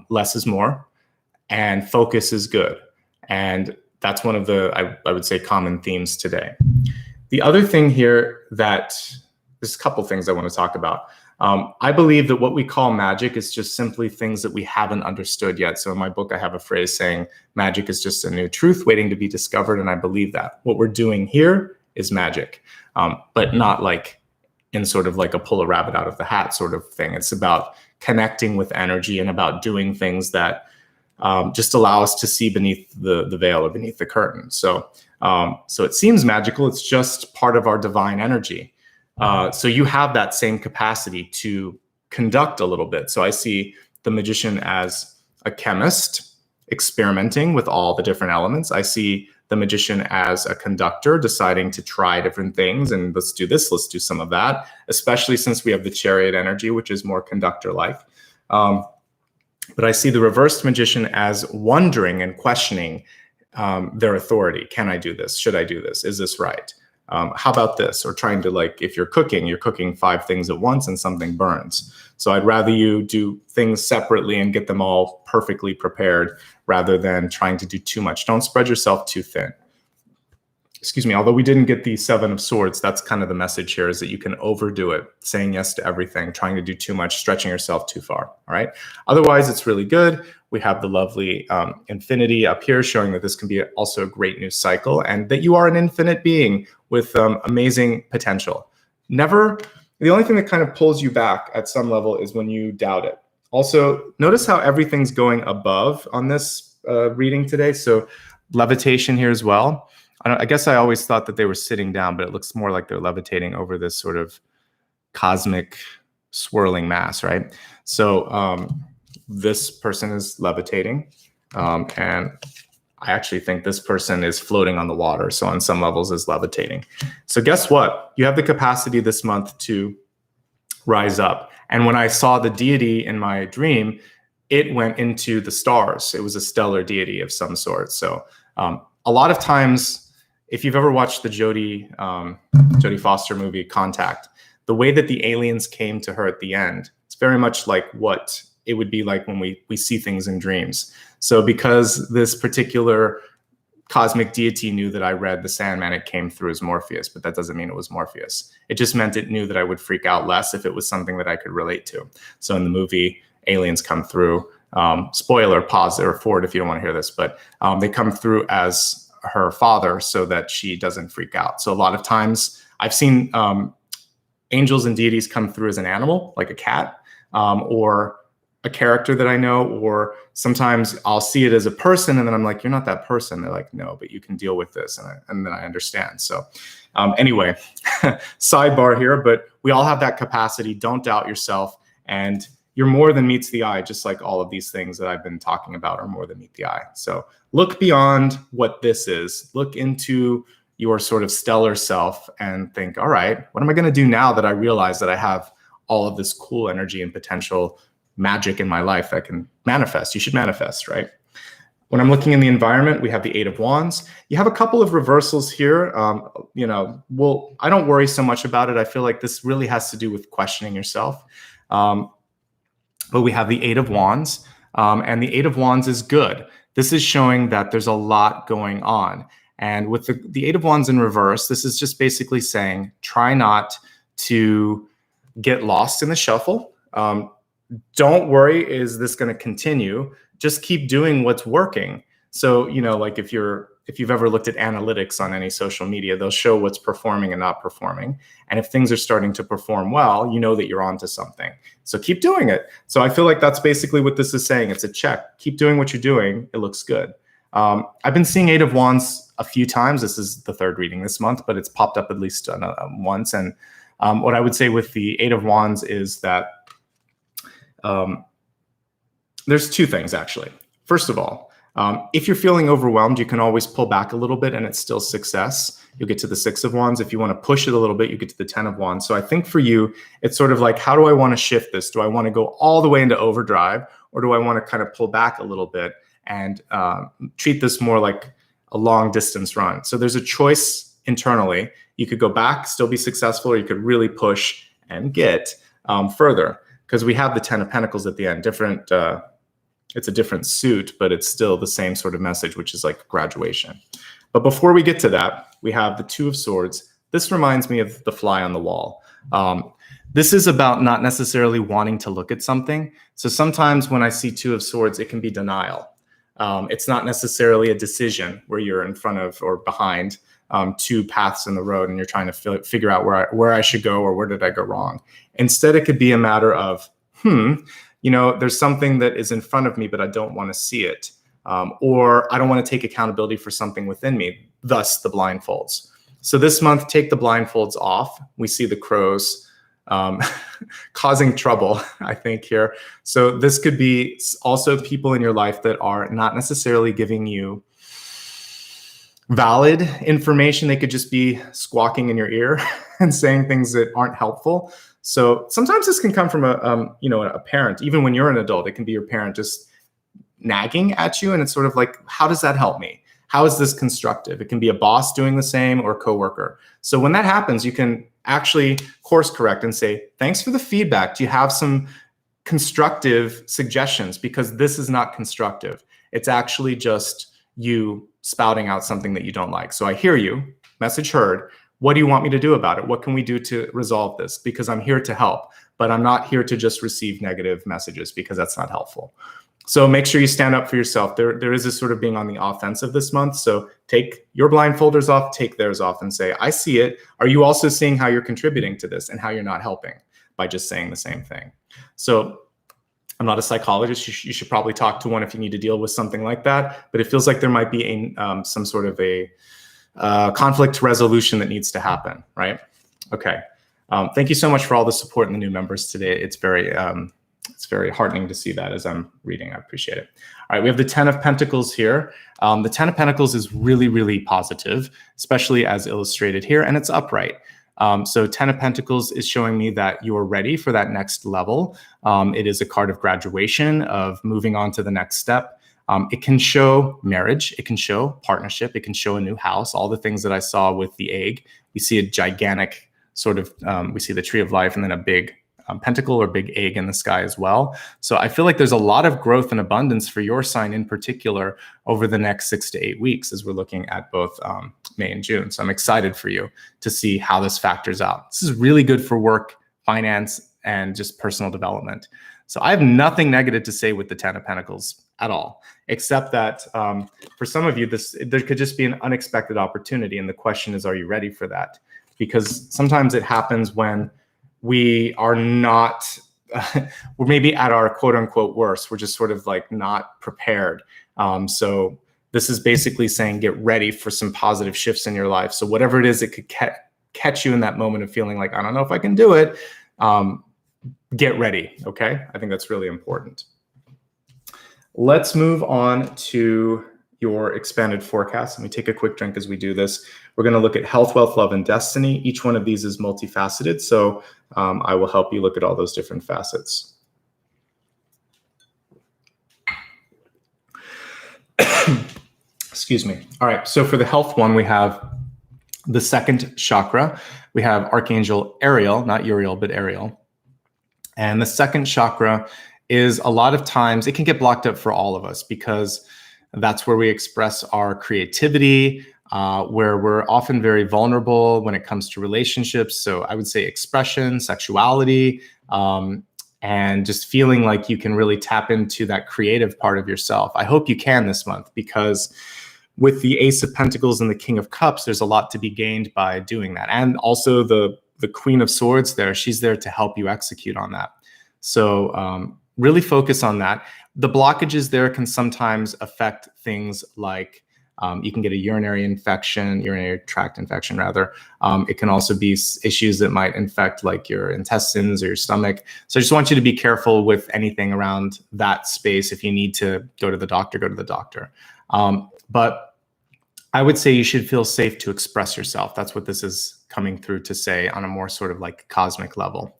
A: less is more and focus is good. And that's one of the, I would say, common themes today. The other thing here there's a couple things I want to talk about. I believe that what we call magic is just simply things that we haven't understood yet. So in my book, I have a phrase saying magic is just a new truth waiting to be discovered. And I believe that what we're doing here is magic, but not like in sort of like a pull a rabbit out of the hat sort of thing. It's about connecting with energy and about doing things that just allow us to see beneath the veil or beneath the curtain. So it seems magical. It's just part of our divine energy. So you have that same capacity to conduct a little bit. So I see the Magician as a chemist experimenting with all the different elements. I see the Magician as a conductor deciding to try different things, and let's do this, let's do some of that, especially since we have the Chariot energy, which is more conductor-like. But I see the reversed Magician as wondering and questioning their authority. Can I do this? Should I do this? Is this right? How about this? Or trying to, like, if you're cooking 5 things at once and something burns. So I'd rather you do things separately and get them all perfectly prepared rather than trying to do too much. Don't spread yourself too thin. Excuse me, although we didn't get the 7 of Swords, that's kind of the message here, is that you can overdo it, saying yes to everything, trying to do too much, stretching yourself too far, all right? Otherwise, it's really good. We have the lovely infinity up here showing that this can be also a great new cycle and that you are an infinite being with amazing potential. The only thing that kind of pulls you back at some level is when you doubt it. Also, notice how everything's going above on this reading today. So levitation here as well. I guess I always thought that they were sitting down, but it looks more like they're levitating over this sort of cosmic swirling mass, right? So this person is levitating, and I actually think this person is floating on the water. So on some levels is levitating. So guess what? You have the capacity this month to rise up. And when I saw the deity in my dream, it went into the stars. It was a stellar deity of some sort. So a lot of times, if you've ever watched the Jodie Foster movie Contact, the way that the aliens came to her at the end, it's very much like what it would be like when we see things in dreams. So because this particular cosmic deity knew that I read the Sandman, it came through as Morpheus, but that doesn't mean it was Morpheus. It just meant it knew that I would freak out less if it was something that I could relate to. So in the movie, aliens come through, spoiler, pause or forward if you don't want to hear this, but they come through as her father so that she doesn't freak out. So a lot of times I've seen angels and deities come through as an animal, like a cat, or a character that I know, or sometimes I'll see it as a person and then I'm like, you're not that person. They're like, no, but you can deal with this. And then I understand. So anyway, sidebar here, but we all have that capacity. Don't doubt yourself. And you're more than meets the eye, just like all of these things that I've been talking about are more than meet the eye. So look beyond what this is. Look into your sort of stellar self and think, all right, what am I going to do now that I realize that I have all of this cool energy and potential magic in my life that can manifest? You should manifest, right? When I'm looking in the environment, we have the Eight of Wands. You have a couple of reversals here. Well, I don't worry so much about it. I feel like this really has to do with questioning yourself. But we have the Eight of Wands, and the Eight of Wands is good. This is showing that there's a lot going on. And with the Eight of Wands in reverse, this is just basically saying, try not to get lost in the shuffle. Don't worry, is this going to continue? Just keep doing what's working. So, like if you've ever looked at analytics on any social media, they'll show what's performing and not performing. And if things are starting to perform well, you know that you're onto something. So keep doing it. So I feel like that's basically what this is saying. It's a check. Keep doing what you're doing. It looks good. I've been seeing Eight of Wands a few times. This is the third reading this month, but it's popped up at least once. And what I would say with the Eight of Wands is that there's two things, actually. First of all, if you're feeling overwhelmed, you can always pull back a little bit and it's still success. You'll get to the Six of Wands. If you want to push it a little bit, you get to the Ten of Wands. So I think for you, it's sort of like, how do I want to shift this? Do I want to go all the way into overdrive, or do I want to kind of pull back a little bit and treat this more like a long distance run? So there's a choice internally. You could go back, still be successful, or you could really push and get further, because we have the Ten of Pentacles at the end. It's a different suit, but it's still the same sort of message, which is like graduation. But before we get to that, we have the Two of Swords. This reminds me of the fly on the wall. This is about not necessarily wanting to look at something. So sometimes when I see Two of Swords, it can be denial. It's not necessarily a decision where you're in front of or behind two paths in the road and you're trying to figure out where I should go or where did I go wrong. Instead, it could be a matter of, there's something that is in front of me, but I don't want to see it. Or I don't want to take accountability for something within me, thus the blindfolds. So this month, take the blindfolds off. We see the crows causing trouble, I think, here. So this could be also people in your life that are not necessarily giving you valid information. They could just be squawking in your ear and saying things that aren't helpful. So sometimes this can come from a parent. Even when you're an adult, it can be your parent just nagging at you. And it's sort of like, how does that help me? How is this constructive? It can be a boss doing the same or a coworker. So when that happens, you can actually course correct and say, thanks for the feedback. Do you have some constructive suggestions? Because this is not constructive. It's actually just you spouting out something that you don't like. So I hear you, message heard. What do you want me to do about it? What can we do to resolve this? Because I'm here to help, but I'm not here to just receive negative messages, because that's not helpful. So make sure you stand up for yourself. There is this sort of being on the offensive this month. So take your blindfolders off, take theirs off and say, I see it. Are you also seeing how you're contributing to this and how you're not helping by just saying the same thing? So I'm not a psychologist. You should probably talk to one if you need to deal with something like that. But it feels like there might be some sort of a conflict resolution that needs to happen, right? Okay. Thank you so much for all the support and the new members today. It's very heartening to see that as I'm reading. I appreciate it. All right, we have the Ten of Pentacles here. The Ten of Pentacles is really, really positive, especially as illustrated here, and it's upright. So 10 of Pentacles is showing me that you're ready for that next level. It is a card of graduation, of moving on to the next step. It can show marriage, it can show partnership, it can show a new house, all the things that I saw with the egg. We see a gigantic sort of, we see the tree of life and then a big pentacle or big egg in the sky as well. So I feel like there's a lot of growth and abundance for your sign in particular over the next 6 to 8 weeks as we're looking at both May and June. So I'm excited for you to see how this factors out. This is really good for work, finance, and just personal development. So I have nothing negative to say with the 10 of Pentacles at all, except that for some of you, there could just be an unexpected opportunity. And the question is, are you ready for that? Because sometimes it happens when we are not, we're maybe at our quote unquote worst. We're just sort of like not prepared. So this is basically saying, get ready for some positive shifts in your life. So whatever it is, it could catch you in that moment of feeling like, I don't know if I can do it. Get ready. Okay. I think that's really important. Let's move on to your expanded forecast. Let me take a quick drink as we do this. We're going to look at health, wealth, love, and destiny. Each one of these is multifaceted, so I will help you look at all those different facets. Excuse me. All right, so for the health one, we have the second chakra. We have Archangel Ariel, not Uriel, but Ariel. And the second chakra is a lot of times, it can get blocked up for all of us because that's where we express our creativity, where we're often very vulnerable when it comes to relationships. So I would say expression, sexuality, and just feeling like you can really tap into that creative part of yourself. I hope you can this month, because with the Ace of Pentacles and the King of Cups, there's a lot to be gained by doing that. And also the Queen of Swords there, she's there to help you execute on that. So really focus on that. The blockages there can sometimes affect things like you can get a urinary tract infection rather. It can also be issues that might infect like your intestines or your stomach. So I just want you to be careful with anything around that space. If you need to go to the doctor, go to the doctor. But I would say you should feel safe to express yourself. That's what this is coming through to say on a more sort of like cosmic level.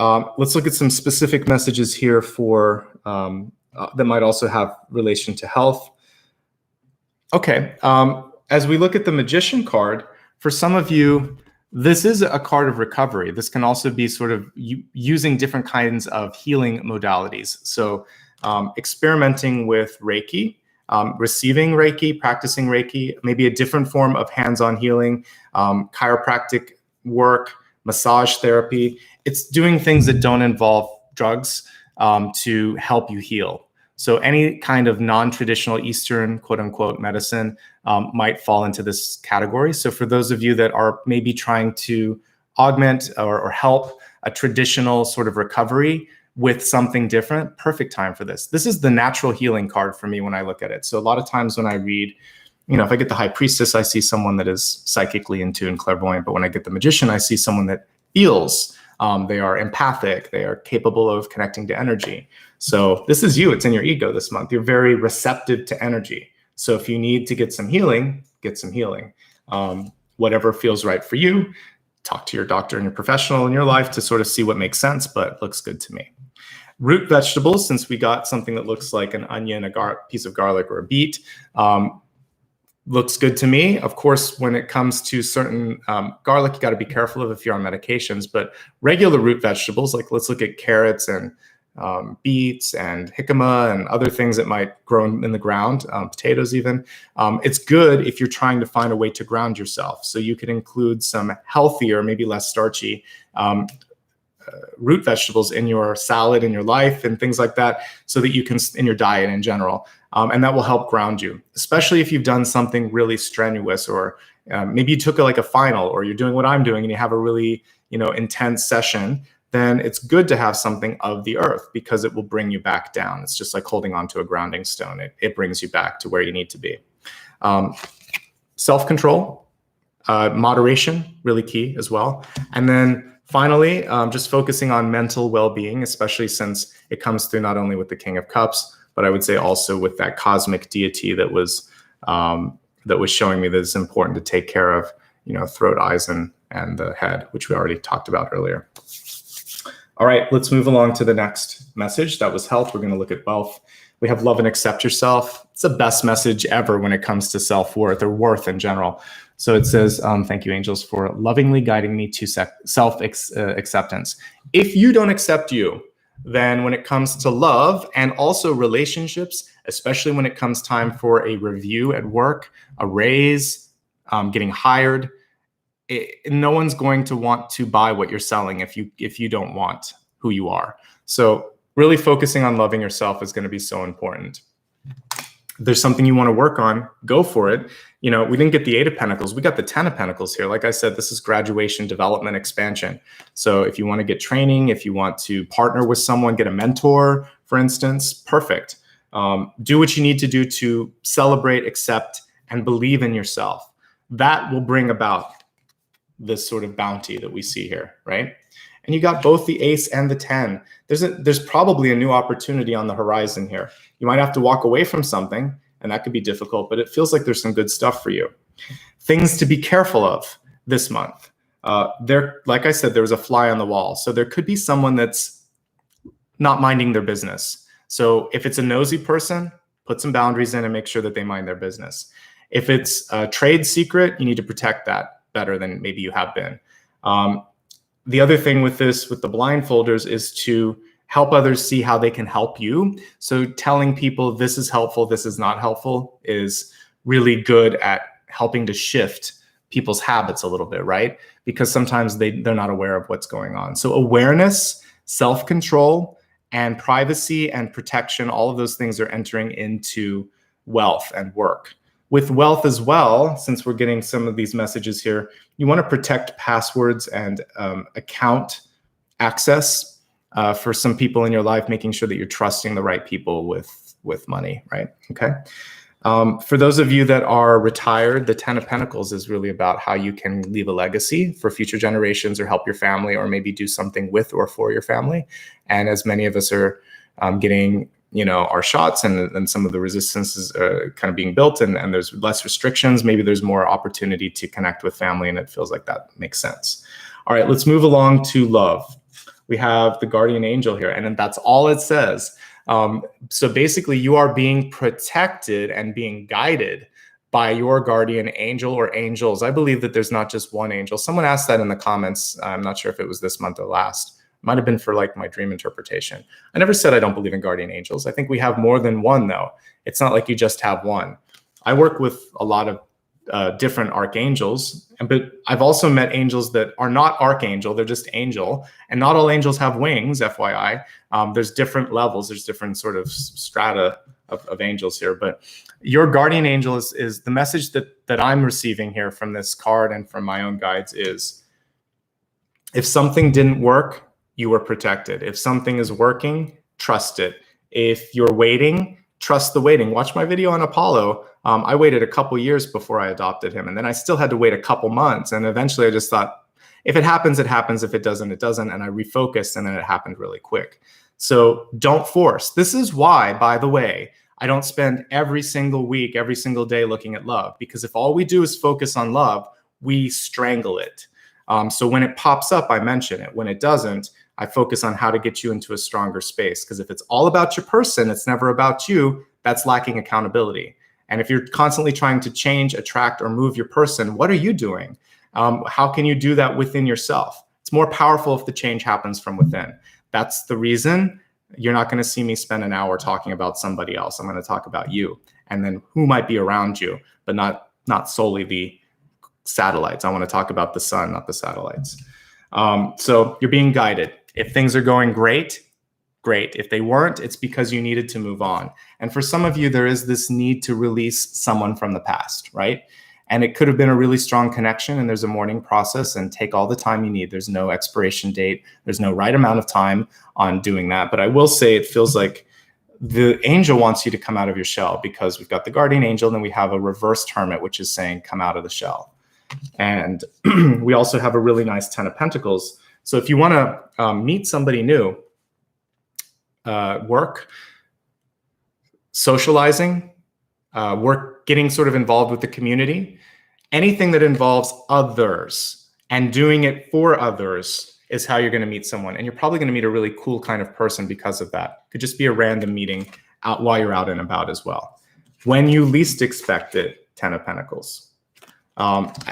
A: Let's look at some specific messages here for that might also have relation to health. Okay, as we look at the Magician card, for some of you, this is a card of recovery. This can also be sort of using different kinds of healing modalities. So experimenting with Reiki, receiving Reiki, practicing Reiki, maybe a different form of hands-on healing, chiropractic work, massage therapy. It's doing things that don't involve drugs to help you heal. So any kind of non-traditional Eastern quote unquote medicine might fall into this category. So for those of you that are maybe trying to augment or help a traditional sort of recovery with something different, perfect time for this. This is the natural healing card for me when I look at it. So a lot of times when I read, you know, if I get the High Priestess, I see someone that is psychically in tune, clairvoyant. But when I get the Magician, I see someone that feels. They are empathic. They are capable of connecting to energy. So this is you. It's in your ego this month. You're very receptive to energy. So if you need to get some healing, get some healing. Whatever feels right for you, talk to your doctor and your professional in your life to sort of see what makes sense, but looks good to me. Root vegetables, since we got something that looks like an onion, a piece of garlic, or a beet, looks good to me. Of course, when it comes to certain garlic, you got to be careful of if you're on medications, but regular root vegetables, like let's look at carrots and beets and jicama and other things that might grow in the ground, potatoes even. It's good if you're trying to find a way to ground yourself. So you could include some healthier, maybe less starchy root vegetables in your salad, in your life, and things like that, so that you can, in your diet in general. And that will help ground you, especially if you've done something really strenuous, or maybe you took like a final, or you're doing what I'm doing and you have a really, intense session. Then it's good to have something of the earth, because it will bring you back down. It's just like holding onto a grounding stone. It brings you back to where you need to be. Self-control, moderation, really key as well. And then finally, just focusing on mental well-being, especially since it comes through not only with the King of Cups, but I would say also with that cosmic deity that was showing me that it's important to take care of, throat, eyes, and and the head, which we already talked about earlier. All right, let's move along to the next message. That was health. We're going to look at wealth. We have love and accept yourself. It's the best message ever when it comes to self-worth or worth in general. So it says, thank you, angels, for lovingly guiding me to self-acceptance. If you don't accept you, then when it comes to love and also relationships, especially when it comes time for a review at work, a raise, getting hired, no one's going to want to buy what you're selling if you don't want who you are. So really focusing on loving yourself is going to be so important. If there's something you want to work on, go for it. You know, we didn't get the 8 of Pentacles. We got the 10 of Pentacles here. Like I said, this is graduation, development, expansion. So if you want to get training, if you want to partner with someone, get a mentor, for instance, perfect. Do what you need to do to celebrate, accept, and believe in yourself. That will bring about this sort of bounty that we see here, right? And you got both the ace and the 10. There's probably a new opportunity on the horizon here. You might have to walk away from something, and that could be difficult, but it feels like there's some good stuff for you. Things to be careful of this month. Like I said, there was a fly on the wall. So there could be someone that's not minding their business. So if it's a nosy person, put some boundaries in and make sure that they mind their business. If it's a trade secret, you need to protect that better than maybe you have been. The other thing with this, with the blindfolders, is to help others see how they can help you. So telling people this is helpful, this is not helpful is really good at helping to shift people's habits a little bit, right? Because sometimes they're not aware of what's going on. So awareness, self-control, and privacy and protection, all of those things are entering into wealth and work. With wealth as well, since we're getting some of these messages here, you want to protect passwords and account access for some people in your life, making sure that you're trusting the right people with money, right? Okay. For those of you that are retired, the 10 of Pentacles is really about how you can leave a legacy for future generations or help your family or maybe do something with or for your family. And as many of us are getting our shots and some of the resistance is kind of being built and there's less restrictions. Maybe there's more opportunity to connect with family and it feels like that makes sense. All right, let's move along to love. We have the guardian angel here and that's all it says. So basically you are being protected and being guided by your guardian angel or angels. I believe that there's not just one angel. Someone asked that in the comments. I'm not sure if it was this month or last. Might have been for like my dream interpretation. I never said I don't believe in guardian angels. I think we have more than one though. It's not like you just have one. I work with a lot of different archangels, but I've also met angels that are not archangel, they're just angel. And not all angels have wings, FYI. There's different levels, there's different sort of strata of angels here. But your guardian angel is the message that I'm receiving here from this card and from my own guides is, if something didn't work, you were protected. If something is working, trust it. If you're waiting, trust the waiting. Watch my video on Apollo. I waited a couple years before I adopted him, and then I still had to wait a couple months. And eventually I just thought, if it happens, it happens. If it doesn't, it doesn't. And I refocused, and then it happened really quick. So don't force. This is why, by the way, I don't spend every single week, every single day looking at love, because if all we do is focus on love, we strangle it. So when it pops up, I mention it. When it doesn't, I focus on how to get you into a stronger space. Because if it's all about your person, it's never about you, that's lacking accountability. And if you're constantly trying to change, attract, or move your person, what are you doing? How can you do that within yourself? It's more powerful if the change happens from within. That's the reason you're not going to see me spend an hour talking about somebody else. I'm going to talk about you and then who might be around you, but not solely the satellites. I want to talk about the sun, not the satellites. So you're being guided. If things are going great, great. If they weren't, it's because you needed to move on. And for some of you, there is this need to release someone from the past, right? And it could have been a really strong connection, and there's a mourning process, and take all the time you need. There's no expiration date. There's no right amount of time on doing that. But I will say it feels like the angel wants you to come out of your shell, because we've got the guardian angel, and then we have a reversed hermit, which is saying come out of the shell. And we also have a really nice 10 of Pentacles. So if you want to meet somebody new, work, socializing, work, getting sort of involved with the community, anything that involves others and doing it for others is how you're going to meet someone. And you're probably going to meet a really cool kind of person because of that. Could just be a random meeting out while you're out and about as well. When you least expect it, 10 of Pentacles.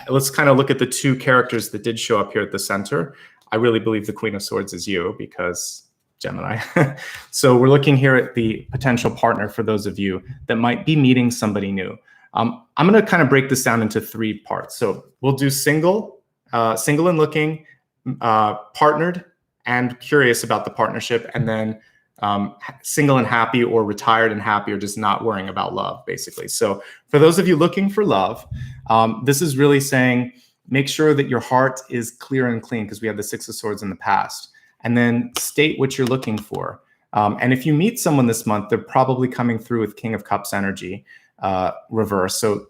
A: Let's kind of look at the two characters that did show up here at the center. I really believe the Queen of Swords is you because Gemini. So we're looking here at the potential partner for those of you that might be meeting somebody new. I'm going to kind of break this down into 3 parts. So we'll do single and looking, partnered and curious about the partnership, and then single and happy, or retired and happy, or just not worrying about love, basically. So for those of you looking for love, this is really saying, make sure that your heart is clear and clean, because we have the 6 of Swords in the past, and then state what you're looking for. And if you meet someone this month, they're probably coming through with King of Cups energy, reverse. So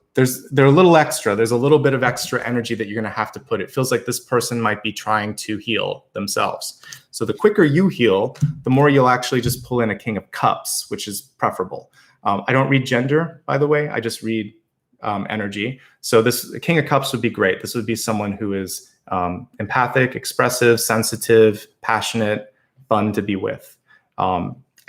A: they're a little extra. There's a little bit of extra energy that you're going to have to put. It feels like this person might be trying to heal themselves. So the quicker you heal, the more you'll actually just pull in a King of Cups, which is preferable. I don't read gender, by the way. I just read energy. So this King of Cups would be great. This would be someone who is empathic, expressive, sensitive, passionate, fun to be with.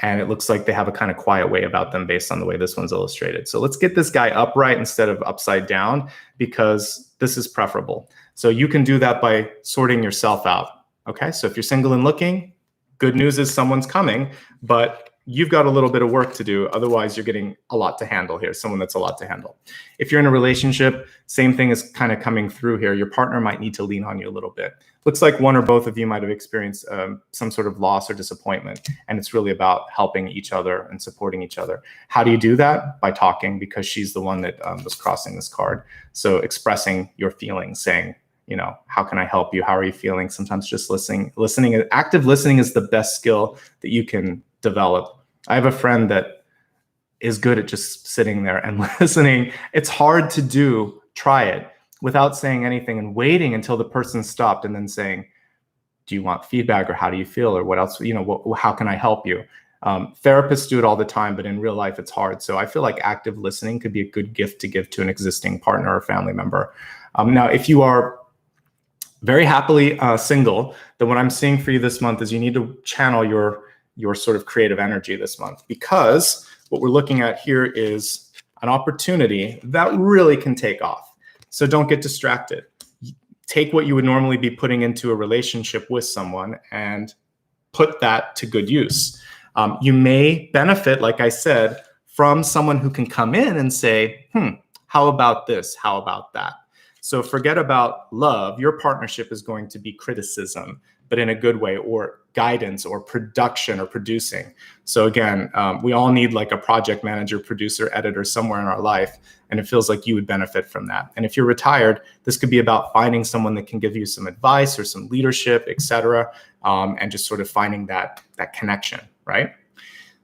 A: And it looks like they have a kind of quiet way about them based on the way this one's illustrated. So let's get this guy upright instead of upside down, because this is preferable. So you can do that by sorting yourself out. Okay, so if you're single and looking, good news is someone's coming, but you've got a little bit of work to do. Otherwise, you're getting a lot to handle here, someone that's a lot to handle. If you're in a relationship, same thing is kind of coming through here. Your partner might need to lean on you a little bit. Looks like one or both of you might have experienced some sort of loss or disappointment, and it's really about helping each other and supporting each other. How do you do that? By talking, because she's the one that was crossing this card. So expressing your feelings, saying, you know, how can I help you? How are you feeling? Sometimes just listening. Active listening is the best skill that you can develop. I have a friend that is good at just sitting there and listening. It's hard to do. Try it without saying anything and waiting until the person stopped and then saying, do you want feedback, or how do you feel, or what else, you know, how can I help you? Therapists do it all the time, but in real life it's hard. So I feel like active listening could be a good gift to give to an existing partner or family member. Now, if you are very happily single, then what I'm seeing for you this month is you need to channel your sort of creative energy this month, because what we're looking at here is an opportunity that really can take off. So don't get distracted. Take what you would normally be putting into a relationship with someone and put that to good use. You may benefit, like I said, from someone who can come in and say, how about this? How about that? So forget about love. Your partnership is going to be criticism, but in a good way, or guidance, or production, or producing. So again, we all need like a project manager, producer, editor somewhere in our life, and it feels like you would benefit from that. And if you're retired, this could be about finding someone that can give you some advice or some leadership, etc., and just sort of finding that connection, right?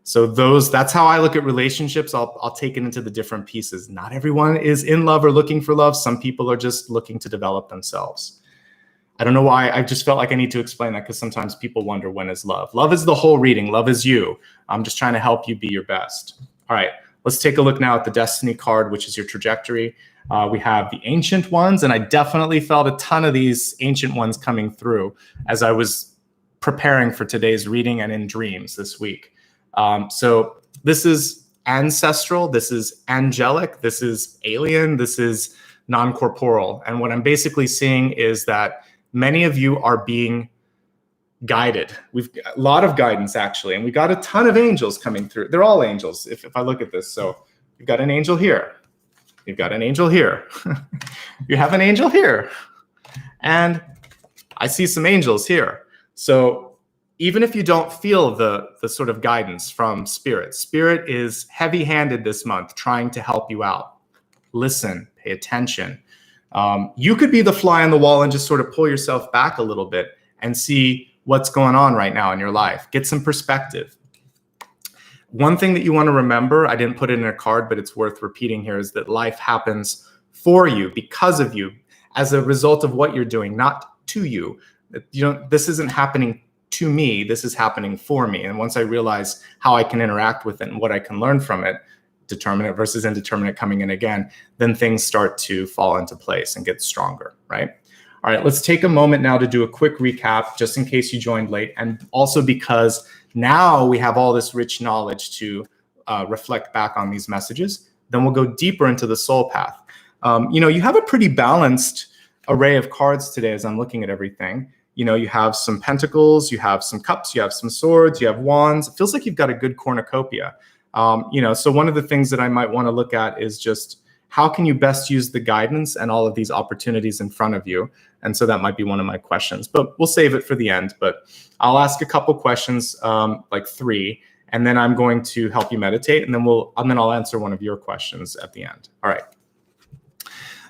A: So that's how I look at relationships. I'll take it into the different pieces. Not everyone is in love or looking for love. Some people are just looking to develop themselves. I don't know why. I just felt like I need to explain that, because sometimes people wonder, when is love? Love is the whole reading. Love is you. I'm just trying to help you be your best. All right, let's take a look now at the Destiny card, which is your trajectory. We have the Ancient Ones, and I definitely felt a ton of these Ancient Ones coming through as I was preparing for today's reading and in dreams this week. So this is ancestral, this is angelic, this is alien, this is non-corporeal. And what I'm basically seeing is that many of you are being guided. We've got a lot of guidance, actually, and we got a ton of angels coming through. They're all angels, if I look at this. So you've got an angel here. You've got an angel here. You have an angel here. And I see some angels here. So even if you don't feel the sort of guidance from Spirit, Spirit is heavy-handed this month, trying to help you out. Listen, pay attention. You could be the fly on the wall and just sort of pull yourself back a little bit and see what's going on right now in your life. Get some perspective. One thing that you want to remember, I didn't put it in a card, but it's worth repeating here, is that life happens for you, because of you, as a result of what you're doing, not to you. This isn't happening to me, this is happening for me. And once I realize how I can interact with it and what I can learn from it, determinate versus indeterminate coming in again, then things start to fall into place and get stronger, right? All right, let's take a moment now to do a quick recap, just in case you joined late, and also because now we have all this rich knowledge to reflect back on these messages. Then we'll go deeper into the soul path. You have a pretty balanced array of cards today as I'm looking at everything. You have some pentacles, you have some cups, you have some swords, you have wands. It feels like you've got a good cornucopia. So one of the things that I might want to look at is just how can you best use the guidance and all of these opportunities in front of you? And so that might be one of my questions, but we'll save it for the end. But I'll ask a couple questions, like 3, and then I'm going to help you meditate, and then I'll answer one of your questions at the end. All right.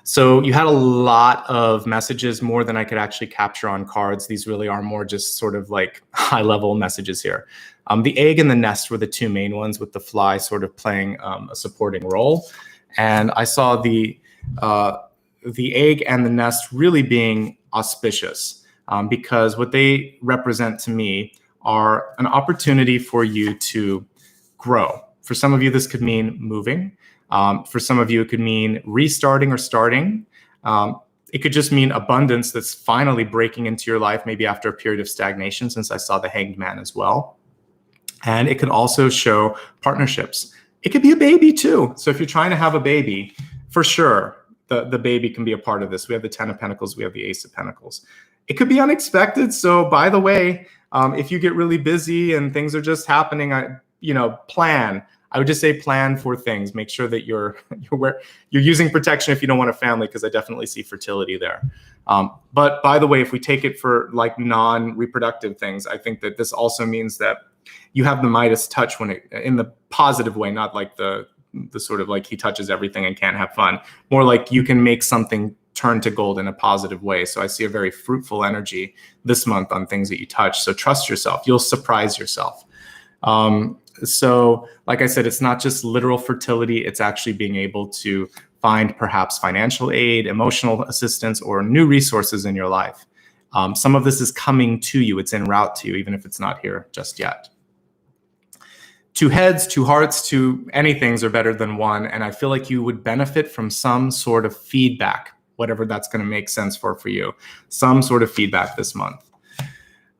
A: So you had a lot of messages, more than I could actually capture on cards. These really are more just sort of like high-level messages here. The egg and the nest were the 2 main ones, with the fly sort of playing a supporting role. And I saw the egg and the nest really being auspicious, because what they represent to me are an opportunity for you to grow. For some of you, this could mean moving. For some of you, it could mean restarting or starting. It could just mean abundance that's finally breaking into your life, maybe after a period of stagnation, since I saw the Hanged Man as well. And it could also show partnerships. It could be a baby too. So if you're trying to have a baby, for sure, the baby can be a part of this. We have the 10 of Pentacles, we have the Ace of Pentacles. It could be unexpected. So by the way, if you get really busy and things are just happening, plan. I would just say plan for things. Make sure that you're using protection if you don't want a family, because I definitely see fertility there. But by the way, if we take it for like non-reproductive things, I think that this also means that you have the Midas touch in the positive way, not like the sort of like he touches everything and can't have fun. More like you can make something turn to gold in a positive way. So I see a very fruitful energy this month on things that you touch. So trust yourself. You'll surprise yourself. So like I said, it's not just literal fertility. It's actually being able to find perhaps financial aid, emotional assistance, or new resources in your life. Some of this is coming to you. It's en route to you, even if it's not here just yet. 2 heads, 2 hearts, 2 anythings are better than 1. And I feel like you would benefit from some sort of feedback, whatever that's going to make sense for you. Some sort of feedback this month.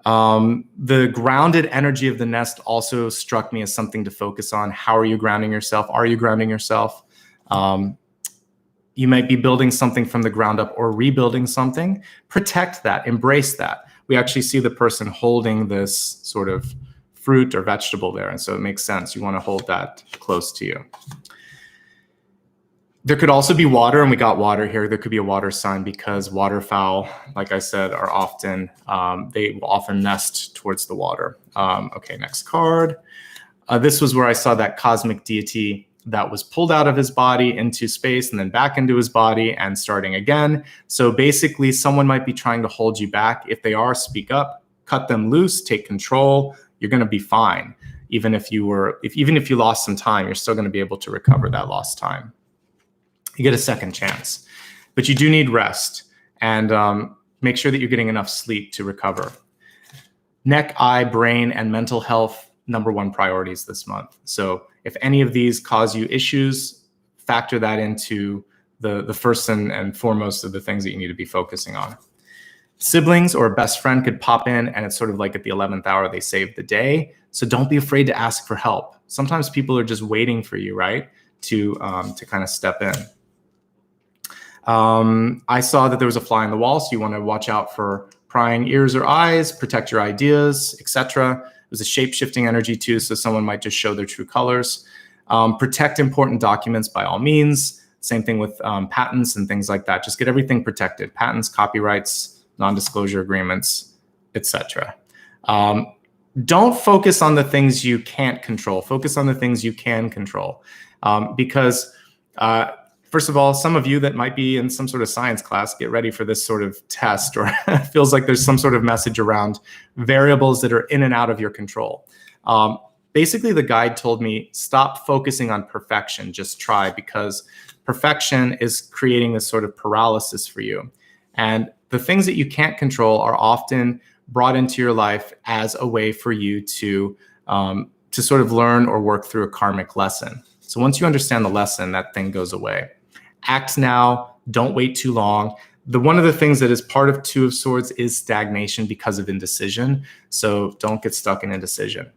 A: The grounded energy of the nest also struck me as something to focus on. How are you grounding yourself? Are you grounding yourself? You might be building something from the ground up or rebuilding something. Protect that, embrace that. We actually see the person holding this sort of fruit or vegetable there. And so it makes sense. You want to hold that close to you. There could also be water, and we got water here. There could be a water sign, because waterfowl, like I said, are often, they will often nest towards the water. Okay, next card. This was where I saw that cosmic deity that was pulled out of his body into space and then back into his body and starting again. So basically, someone might be trying to hold you back. If they are, speak up, cut them loose, take control. You're going to be fine. Even if you lost some time, you're still going to be able to recover that lost time. You get a second chance, but you do need rest, and make sure that you're getting enough sleep to recover. Neck, eye, brain, and mental health, #1 priorities this month. So if any of these cause you issues, factor that into the first and foremost of the things that you need to be focusing on. Siblings or a best friend could pop in, and it's sort of like at the 11th hour, they saved the day. So don't be afraid to ask for help. Sometimes people are just waiting for you, right? To kind of step in. I saw that there was a fly on the wall, so you want to watch out for prying ears or eyes, protect your ideas, etc. It was a shape-shifting energy too, so someone might just show their true colors. Protect important documents by all means. Same thing with patents and things like that. Just get everything protected. Patents, copyrights, non-disclosure agreements, etc. Don't focus on the things you can't control. Focus on the things you can control. Because first of all, some of you that might be in some sort of science class, get ready for this sort of test, or feels like there's some sort of message around variables that are in and out of your control. Basically, the guide told me, stop focusing on perfection, just try, because perfection is creating this sort of paralysis for you. And the things that you can't control are often brought into your life as a way for you to sort of learn or work through a karmic lesson. So once you understand the lesson, that thing goes away. Act now, don't wait too long. One of the things that is part of Two of Swords is stagnation because of indecision. So don't get stuck in indecision.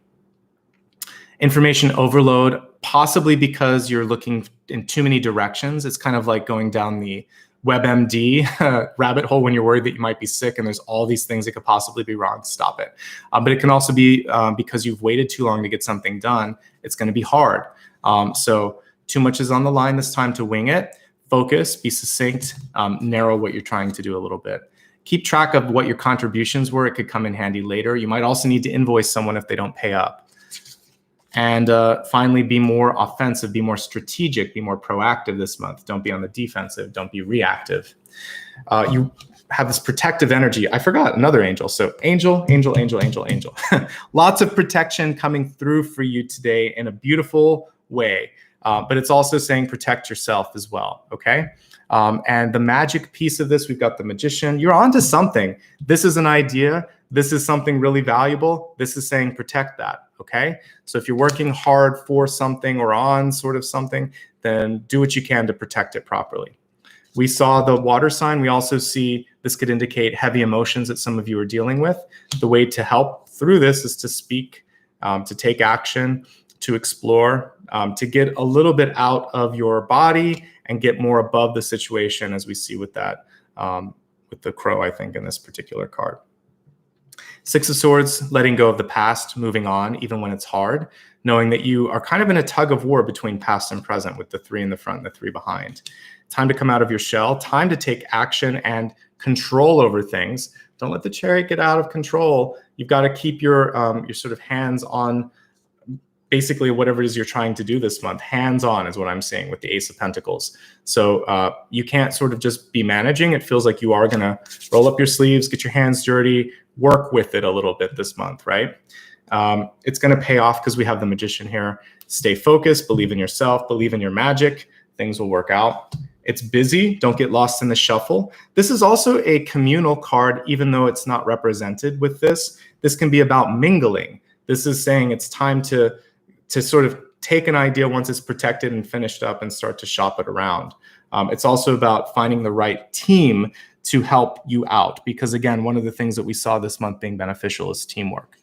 A: Information overload, possibly because you're looking in too many directions. It's kind of like going down the WebMD rabbit hole when you're worried that you might be sick and there's all these things that could possibly be wrong. Stop it. But it can also be because you've waited too long to get something done. It's going to be hard. So too much is on the line this time to wing it. Focus, be succinct, narrow what you're trying to do a little bit. Keep track of what your contributions were. It could come in handy later. You might also need to invoice someone if they don't pay up. And finally, be more offensive, be more strategic, be more proactive this month. Don't be on the defensive. Don't be reactive. You have this protective energy. I forgot another angel. So angel, angel, angel, angel, angel. Lots of protection coming through for you today in a beautiful way. But it's also saying protect yourself as well, okay? And the magic piece of this, we've got the magician. You're onto something. This is an idea. This is something really valuable. This is saying protect that, okay? So if you're working hard for something or on sort of something, then do what you can to protect it properly. We saw the water sign. We also see this could indicate heavy emotions that some of you are dealing with. The way to help through this is to speak, to take action, to explore, to get a little bit out of your body and get more above the situation, as we see with that, with the crow, I think, in this particular card. Six of Swords, letting go of the past, moving on, even when it's hard, knowing that you are kind of in a tug of war between past and present with the 3 in the front and the 3 behind. Time to come out of your shell, time to take action and control over things. Don't let the chariot get out of control. You've got to keep your sort of hands on basically whatever it is you're trying to do this month. Hands-on is what I'm saying with the Ace of Pentacles. So you can't sort of just be managing. It feels like you are going to roll up your sleeves, get your hands dirty, work with it a little bit this month, right? It's going to pay off because we have the magician here. Stay focused, believe in yourself, believe in your magic. Things will work out. It's busy. Don't get lost in the shuffle. This is also a communal card, even though it's not represented with this. This can be about mingling. This is saying it's time to sort of take an idea once it's protected and finished up and start to shop it around. It's also about finding the right team to help you out. Because again, one of the things that we saw this month being beneficial is teamwork.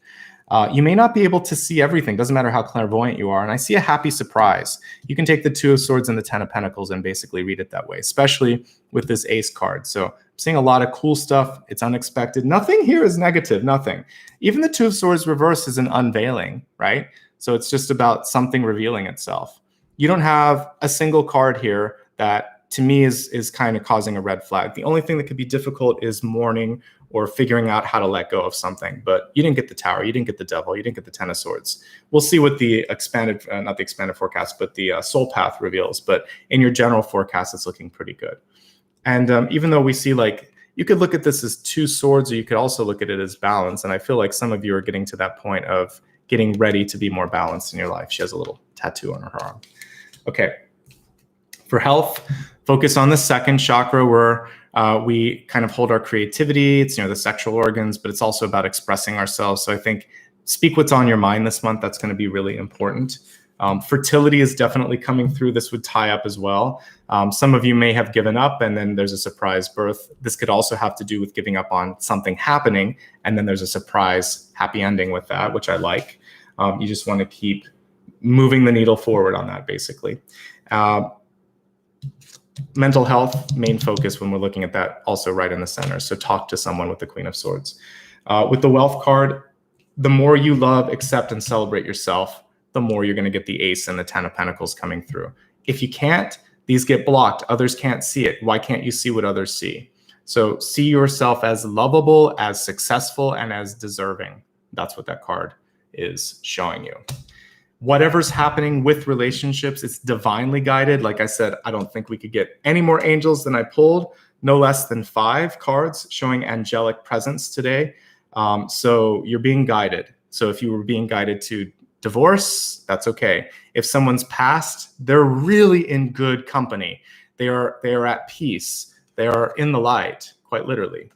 A: You may not be able to see everything. Doesn't matter how clairvoyant you are. And I see a happy surprise. You can take the 2 of Swords and the 10 of Pentacles and basically read it that way, especially with this Ace card. So I'm seeing a lot of cool stuff. It's unexpected. Nothing here is negative, nothing. Even the 2 of Swords reverse is an unveiling, right? So it's just about something revealing itself. You don't have a single card here that to me is kind of causing a red flag. The only thing that could be difficult is mourning or figuring out how to let go of something. But you didn't get the Tower, you didn't get the Devil, you didn't get the 10 of Swords. We'll see what the expanded, not the expanded forecast, but the soul path reveals. But in your general forecast, it's looking pretty good. And even though we see like, you could look at this as 2 swords, or you could also look at it as balance. And I feel like some of you are getting to that point of getting ready to be more balanced in your life. She has a little tattoo on her arm. Okay. For health, focus on the second chakra where we kind of hold our creativity. It's, the sexual organs, but it's also about expressing ourselves. So I think speak what's on your mind this month. That's going to be really important. Fertility is definitely coming through. This would tie up as well. Some of you may have given up and then there's a surprise birth. This could also have to do with giving up on something happening and then there's a surprise happy ending with that, which I like. You just want to keep moving the needle forward on that, basically. Mental health, main focus when we're looking at that, also right in the center. So talk to someone with the Queen of Swords. With the wealth card, the more you love, accept, and celebrate yourself, the more you're going to get the Ace and the 10 of Pentacles coming through. If you can't, these get blocked. Others can't see it. Why can't you see what others see? So see yourself as lovable, as successful, and as deserving. That's what that card is showing you. Whatever's happening with relationships, it's divinely guided. Like I said, I don't think we could get any more angels than I pulled. No less than 5 cards showing angelic presence today. So you're being guided. So if you were being guided to divorce, that's okay. If someone's passed, they're really in good company. They are at peace. They are in the light, quite literally.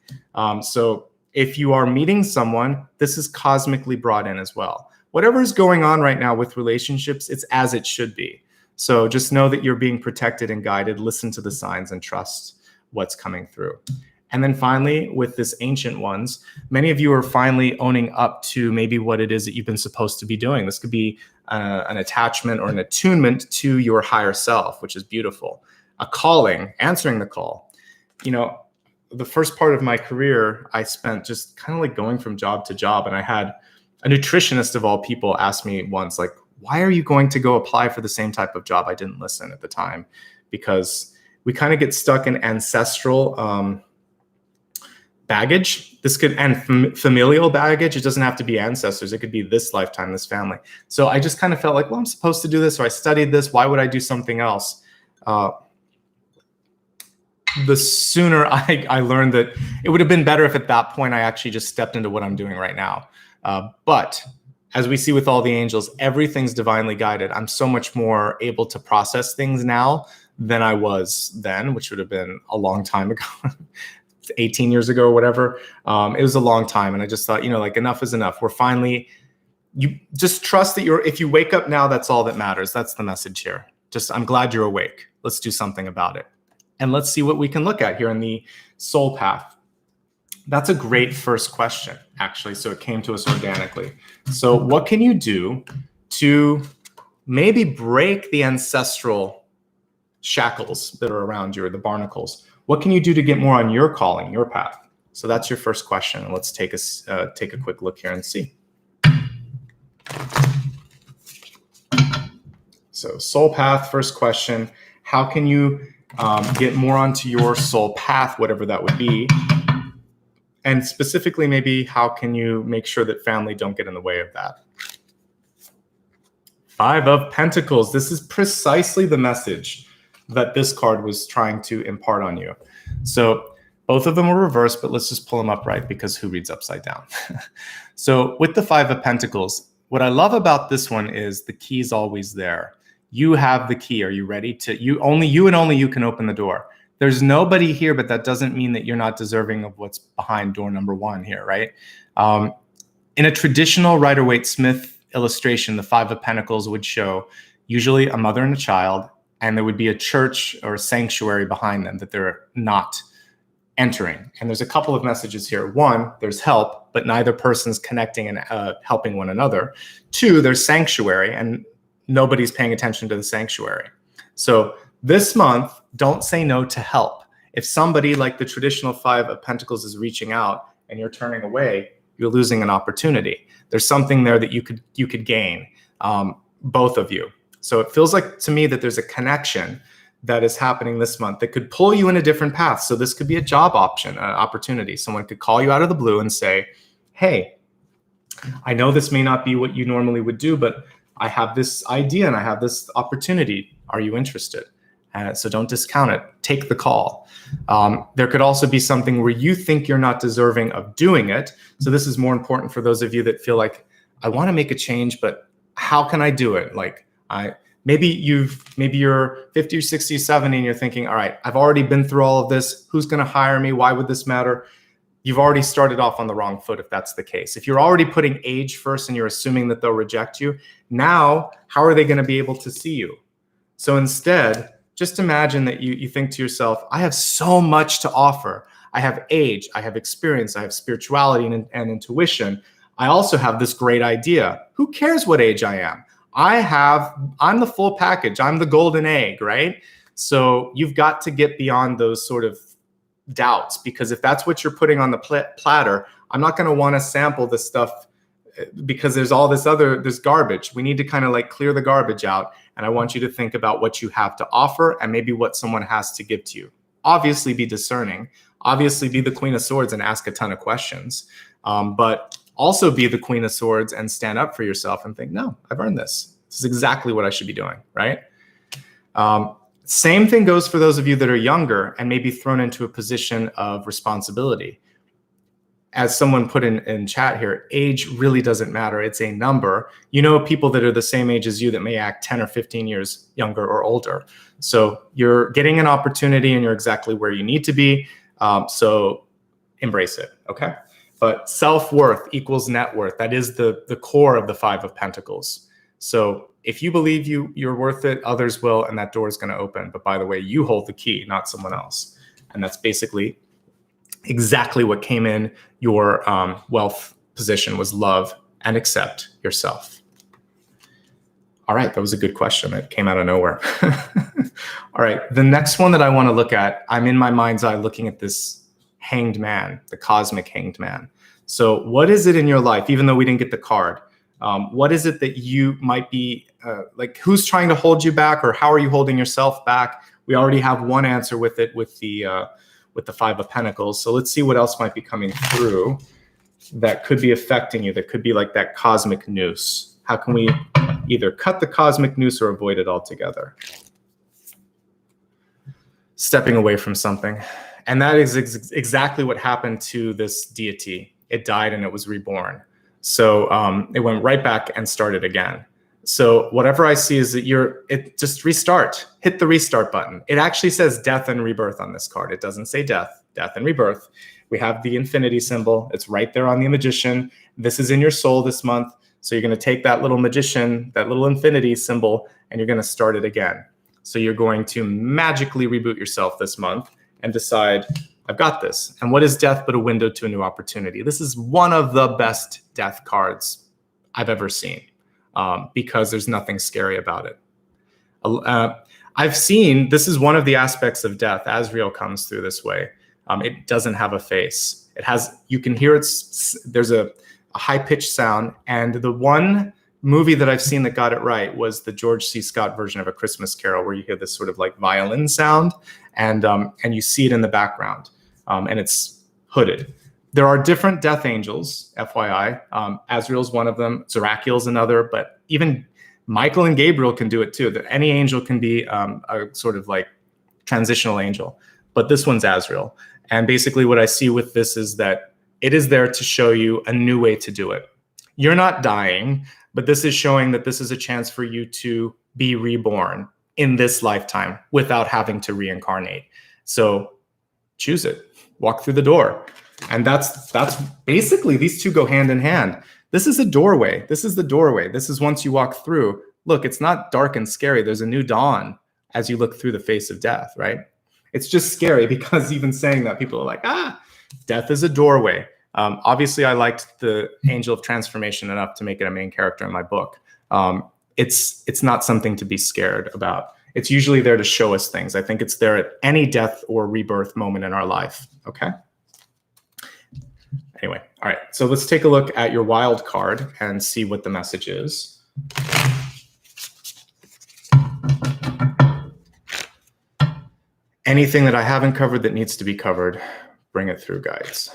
A: So if you are meeting someone, this is cosmically brought in as well. Whatever is going on right now with relationships, it's as it should be. So just know that you're being protected and guided. Listen to the signs and trust what's coming through. And then finally, with this ancient ones, many of you are finally owning up to maybe what it is that you've been supposed to be doing. This could be an attachment or an attunement to your higher self, which is beautiful. A calling, answering the call. You know, the first part of my career, I spent just kind of like going from job to job. And I had a nutritionist of all people ask me once, like, why are you going to go apply for the same type of job? I didn't listen at the time, because we kind of get stuck in ancestral baggage. This could, and familial baggage. It doesn't have to be ancestors. It could be this lifetime, this family. So I just kind of felt like, well, I'm supposed to do this, or I studied this. Why would I do something else? The sooner I learned that it would have been better if at that point I actually just stepped into what I'm doing right now. But as we see with all the angels, everything's divinely guided. I'm so much more able to process things now than I was then, which would have been a long time ago, 18 years ago or whatever. It was a long time. And I just thought, you know, like, enough is enough. We're finally, you just trust that if you wake up now, that's all that matters. That's the message here. I'm glad you're awake. Let's do something about it. And let's see what we can look at here in the soul path. That's a great first question, actually. So it came to us organically. So what can you do to maybe break the ancestral shackles that are around you, or the barnacles? What can you do to get more on your calling, your path? So that's your first question. Let's take a quick look here and see. So soul path, first question. How can you get more onto your soul path, whatever that would be? And specifically, maybe how can you make sure that family don't get in the way of that? 5 of Pentacles. This is precisely the message that this card was trying to impart on you. So both of them were reversed, but let's just pull them upright, because who reads upside down? So with the 5 of Pentacles, what I love about this one is the key is always there. You have the key. Are you ready to, only you can open the door. There's nobody here, but that doesn't mean that you're not deserving of what's behind door number 1 here, right? In a traditional Rider-Waite-Smith illustration, the 5 of Pentacles would show usually a mother and a child, and there would be a church or a sanctuary behind them that they're not entering. And there's a couple of messages here. 1, there's help, but neither person's connecting and helping one another. 2, there's sanctuary, and nobody's paying attention to the sanctuary. So this month, don't say no to help. If somebody like the traditional 5 of Pentacles is reaching out and you're turning away, you're losing an opportunity. There's something there that you could gain, both of you. So it feels like to me that there's a connection that is happening this month that could pull you in a different path. So this could be a job opportunity. Someone could call you out of the blue and say, hey, I know this may not be what you normally would do, but I have this idea and I have this opportunity. Are you interested? So don't discount it. Take the call. There could also be something where you think you're not deserving of doing it. So this is more important for those of you that feel like, I want to make a change, but how can I do it? Like maybe you're 50 or 60, 70 and you're thinking, all right, I've already been through all of this. Who's going to hire me? Why would this matter? You've already started off on the wrong foot if that's the case. If you're already putting age first and you're assuming that they'll reject you, now how are they going to be able to see you? So instead, just imagine that you think to yourself, I have so much to offer. I have age, I have experience, I have spirituality and intuition. I also have this great idea. Who cares what age I am? I'm the full package. I'm the golden egg, right? So you've got to get beyond those sort of doubts, because if that's what you're putting on the platter, I'm not going to want to sample this stuff because there's all this garbage. We need to kind of like clear the garbage out. And I want you to think about what you have to offer and maybe what someone has to give to you. Obviously be discerning, obviously be the Queen of Swords and ask a ton of questions, but also be the Queen of Swords and stand up for yourself and think, no, I've earned this. This is exactly what I should be doing, right? Same thing goes for those of you that are younger and maybe thrown into a position of responsibility. As someone put in chat here, age really doesn't matter. It's a number. You know, people that are the same age as you that may act 10 or 15 years younger or older. So you're getting an opportunity and you're exactly where you need to be. So embrace it, okay? But self-worth equals net worth. That is the core of the 5 of Pentacles. So if you believe you're worth it, others will, and that door is going to open. But by the way, you hold the key, not someone else. And that's basically exactly what came in your wealth position, was love and accept yourself. All right, that was a good question. It came out of nowhere. All right, the next one that I want to look at, I'm in my mind's eye looking at this hanged man, the cosmic hanged man. So what is it in your life, even though we didn't get the card, what is it that you might be, like who's trying to hold you back, or how are you holding yourself back? We already have one answer with it with the Five of Pentacles. So let's see what else might be coming through that could be affecting you, that could be like that cosmic noose. How can we either cut the cosmic noose or avoid it altogether? Stepping away from something. And that is exactly what happened to this deity. It died and it was reborn. So it went right back and started again. So whatever I see is that just restart, hit the restart button. It actually says death and rebirth on this card. It doesn't say death and rebirth. We have the infinity symbol. It's right there on the magician. This is in your soul this month. So you're going to take that little magician, that little infinity symbol, and you're going to start it again. So you're going to magically reboot yourself this month and decide, I've got this. And what is death but a window to a new opportunity? This is one of the best death cards I've ever seen, because there's nothing scary about it. I've seen, this is one of the aspects of death. Asriel comes through this way. It doesn't have a face. It has, you can hear there's a high-pitched sound. And the one movie that I've seen that got it right was the George C. Scott version of A Christmas Carol, where you hear this sort of like violin sound, and you see it in the background, and it's hooded. There are different death angels, FYI. Azrael's one of them. Zerachiel's another, but even Michael and Gabriel can do it too. That any angel can be a sort of like transitional angel, but this one's Azrael. And basically what I see with this is that it is there to show you a new way to do it. You're not dying, but this is showing that this is a chance for you to be reborn in this lifetime without having to reincarnate. So choose it, walk through the door. And that's basically, these two go hand in hand. This is a doorway. This is the doorway. This is once you walk through, look, it's not dark and scary. There's a new dawn as you look through the face of death, right? It's just scary because even saying that, people are like, death is a doorway. Obviously, I liked the Angel of Transformation enough to make it a main character in my book. It's not something to be scared about. It's usually there to show us things. I think it's there at any death or rebirth moment in our life, okay? Anyway, all right, so let's take a look at your wild card and see what the message is. Anything that I haven't covered that needs to be covered, bring it through, guides.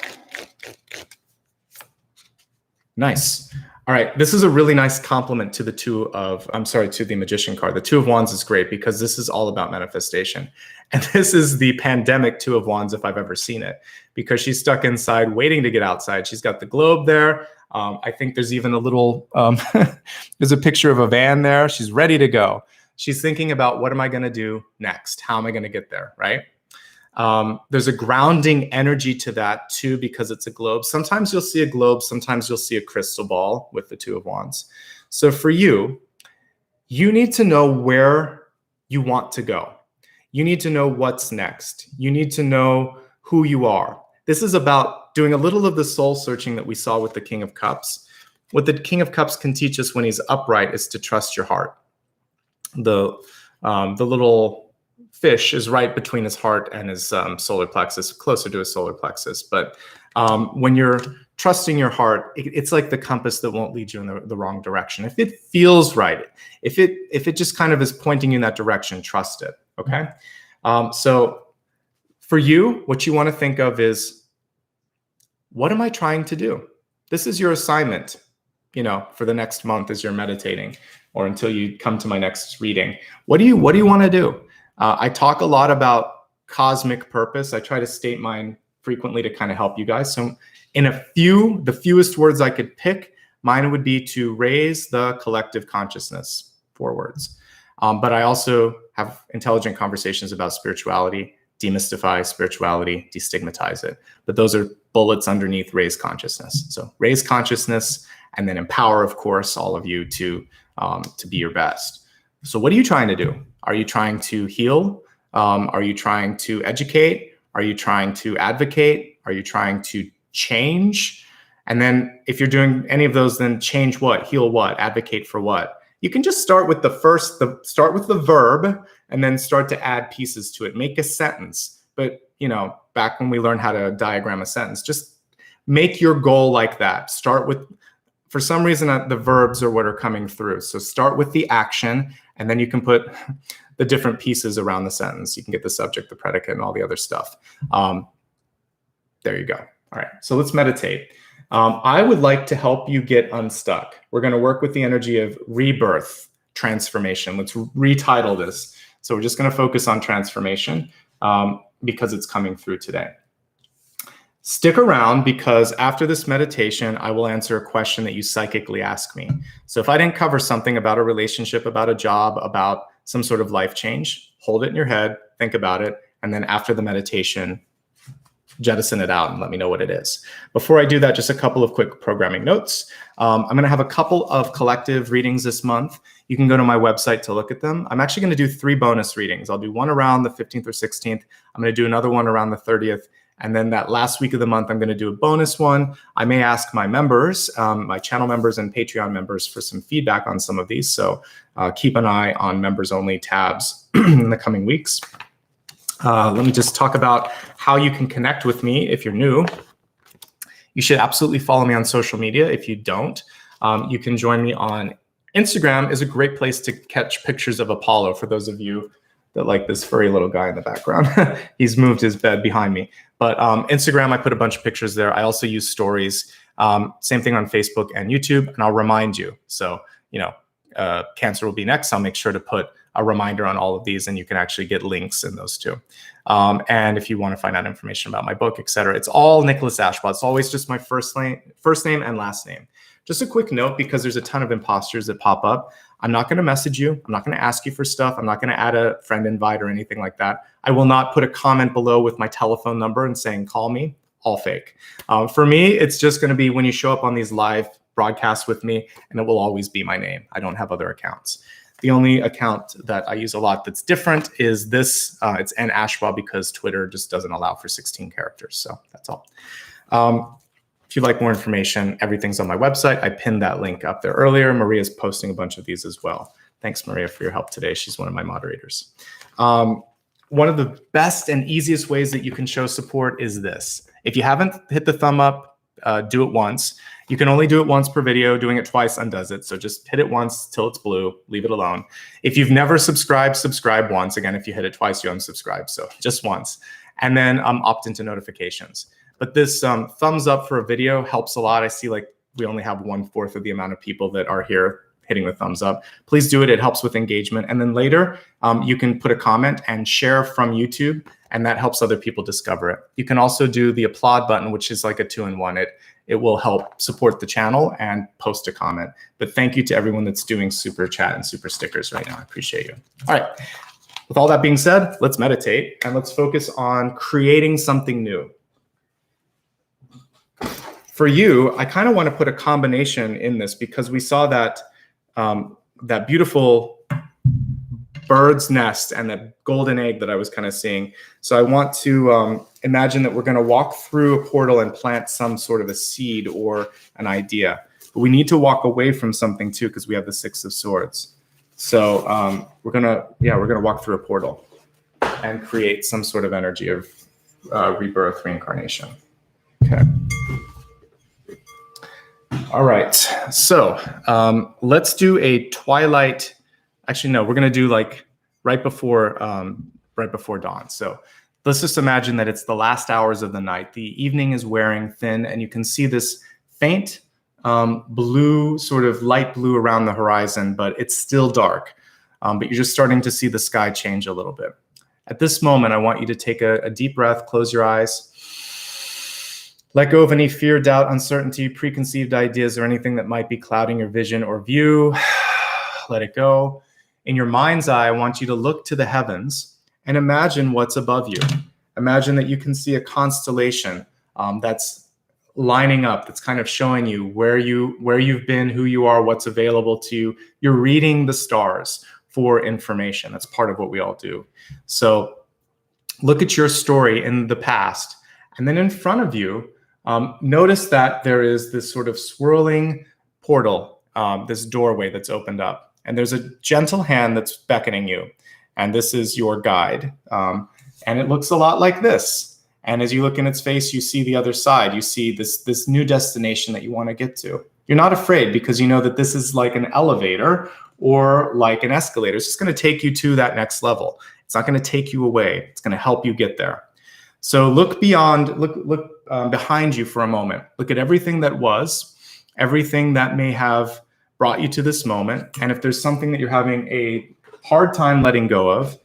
A: Nice. All right, this is a really nice compliment to the to the Magician card. The Two of Wands is great because this is all about manifestation. And this is the pandemic Two of Wands if I've ever seen it, because she's stuck inside waiting to get outside. She's got the globe there. I think there's even a little, there's a picture of a van there. She's ready to go. She's thinking about, what am I going to do next? How am I going to get there, right? There's a grounding energy to that too, because it's a globe. Sometimes you'll see a globe, sometimes you'll see a crystal ball with the Two of Wands. So for you, you need to know where you want to go. You need to know what's next. You need to know who you are. This is about doing a little of the soul searching that we saw with the King of Cups. What the King of Cups can teach us when he's upright is to trust your heart. The little fish is right between his heart and his solar plexus, closer to his solar plexus. But when you're trusting your heart, it's like the compass that won't lead you in the wrong direction. If it feels right, if it just kind of is pointing you in that direction, trust it, okay? So for you, what you want to think of is, what am I trying to do? This is your assignment, for the next month as you're meditating, or until you come to my next reading. What do you want to do? I talk a lot about cosmic purpose. I try to state mine frequently to kind of help you guys. So in the fewest words I could pick, mine would be to raise the collective consciousness, 4 words. But I also have intelligent conversations about spirituality, demystify spirituality, destigmatize it. But those are bullets underneath raise consciousness. So raise consciousness, and then empower, of course, all of you to be your best. So what are you trying to do? Are you trying to heal? Are you trying to educate? Are you trying to advocate? Are you trying to change? And then if you're doing any of those, then change what, heal what, advocate for what. You can just start with start with the verb and then start to add pieces to it. Make a sentence. But, you know, back when we learned how to diagram a sentence, just make your goal like that. Start with, for some reason, the verbs are what are coming through. So start with the action, and then you can put the different pieces around the sentence. You can get the subject, the predicate, and all the other stuff. There you go. All right, so let's meditate. I would like to help you get unstuck. We're going to work with the energy of rebirth, transformation. Let's retitle this. So we're just going to focus on transformation because it's coming through today. Stick around, because after this meditation, I will answer a question that you psychically ask me. So if I didn't cover something about a relationship, about a job, about some sort of life change, hold it in your head, think about it, and then after the meditation, jettison it out and let me know what it is. Before I do that, just a couple of quick programming notes. I'm going to have a couple of collective readings this month. You can go to my website to look at them. I'm actually going to do 3 bonus readings. I'll do one around the 15th or 16th. I'm going to do another one around the 30th. And then that last week of the month, I'm going to do a bonus one. I may ask my members, my channel members and Patreon members, for some feedback on some of these. So keep an eye on members only tabs in the coming weeks. Let me just talk about how you can connect with me if you're new. You should absolutely follow me on social media. If you don't, you can join me on Instagram. Is a great place to catch pictures of Apollo, for those of you that like this furry little guy in the background. He's moved his bed behind me. But Instagram, I put a bunch of pictures there. I also use stories. Same thing on Facebook and YouTube, and I'll remind you. So, you know, Cancer will be next. I'll make sure to put a reminder on all of these, and you can actually get links in those too. And if you want to find out information about my book, etc., it's all Nicholas Ashbaugh. It's always just my first name and last name. Just a quick note, because there's a ton of imposters that pop up. I'm not going to message you. I'm not going to ask you for stuff. I'm not going to add a friend invite or anything like that. I will not put a comment below with my telephone number and saying, call me. All fake. For me, it's just going to be when you show up on these live broadcasts with me, and it will always be my name. I don't have other accounts. The only account that I use a lot that's different is this. It's Ashbaugh, because Twitter just doesn't allow for 16 characters. So that's all. If you'd like more information, everything's on my website. I pinned that link up there earlier. Maria's posting a bunch of these as well. Thanks, Maria, for your help today. She's one of my moderators. One of the best and easiest ways that you can show support is this. If you haven't hit the thumb up, do it once. You can only do it once per video. Doing it twice undoes it. So just hit it once till it's blue. Leave it alone. If you've never subscribed, subscribe once. Again, if you hit it twice, you unsubscribe. So just once. And then opt into notifications. But this thumbs up for a video helps a lot. I see like we only have 1/4 of the amount of people that are here hitting the thumbs up. Please do it. It helps with engagement. And then later, you can put a comment and share from YouTube, and that helps other people discover it. You can also do the applaud button, which is like a 2-in-1. It will help support the channel and post a comment. But thank you to everyone that's doing super chat and super stickers right now. I appreciate you. All right. With all that being said, let's meditate and let's focus on creating something new. For you, I kind of want to put a combination in this, because we saw that that beautiful bird's nest and that golden egg that I was kind of seeing. So I want to imagine that we're going to walk through a portal and plant some sort of a seed or an idea. But we need to walk away from something too, because we have the 6 of Swords. So we're gonna walk through a portal and create some sort of energy of rebirth, reincarnation. Okay. All right, so let's do a twilight. Actually, no, we're gonna do like right before dawn. So let's just imagine that it's the last hours of the night. The evening is wearing thin, and you can see this faint blue, sort of light blue around the horizon, but it's still dark. But you're just starting to see the sky change a little bit. At this moment, I want you to take a deep breath, close your eyes. Let go of any fear, doubt, uncertainty, preconceived ideas, or anything that might be clouding your vision or view. Let it go. In your mind's eye, I want you to look to the heavens and imagine what's above you. Imagine that you can see a constellation that's lining up, that's kind of showing you where you've been, who you are, what's available to you. You're reading the stars for information. That's part of what we all do. So look at your story in the past. And then in front of you, notice that there is this sort of swirling portal, this doorway that's opened up. And there's a gentle hand that's beckoning you. And this is your guide. And it looks a lot like this. And as you look in its face, you see the other side. You see this new destination that you want to get to. You're not afraid because you know that this is like an elevator or like an escalator. It's just going to take you to that next level. It's not going to take you away. It's going to help you get there. So look beyond, look behind you for a moment. Look at everything that was, everything that may have brought you to this moment. And if there's something that you're having a hard time letting go of,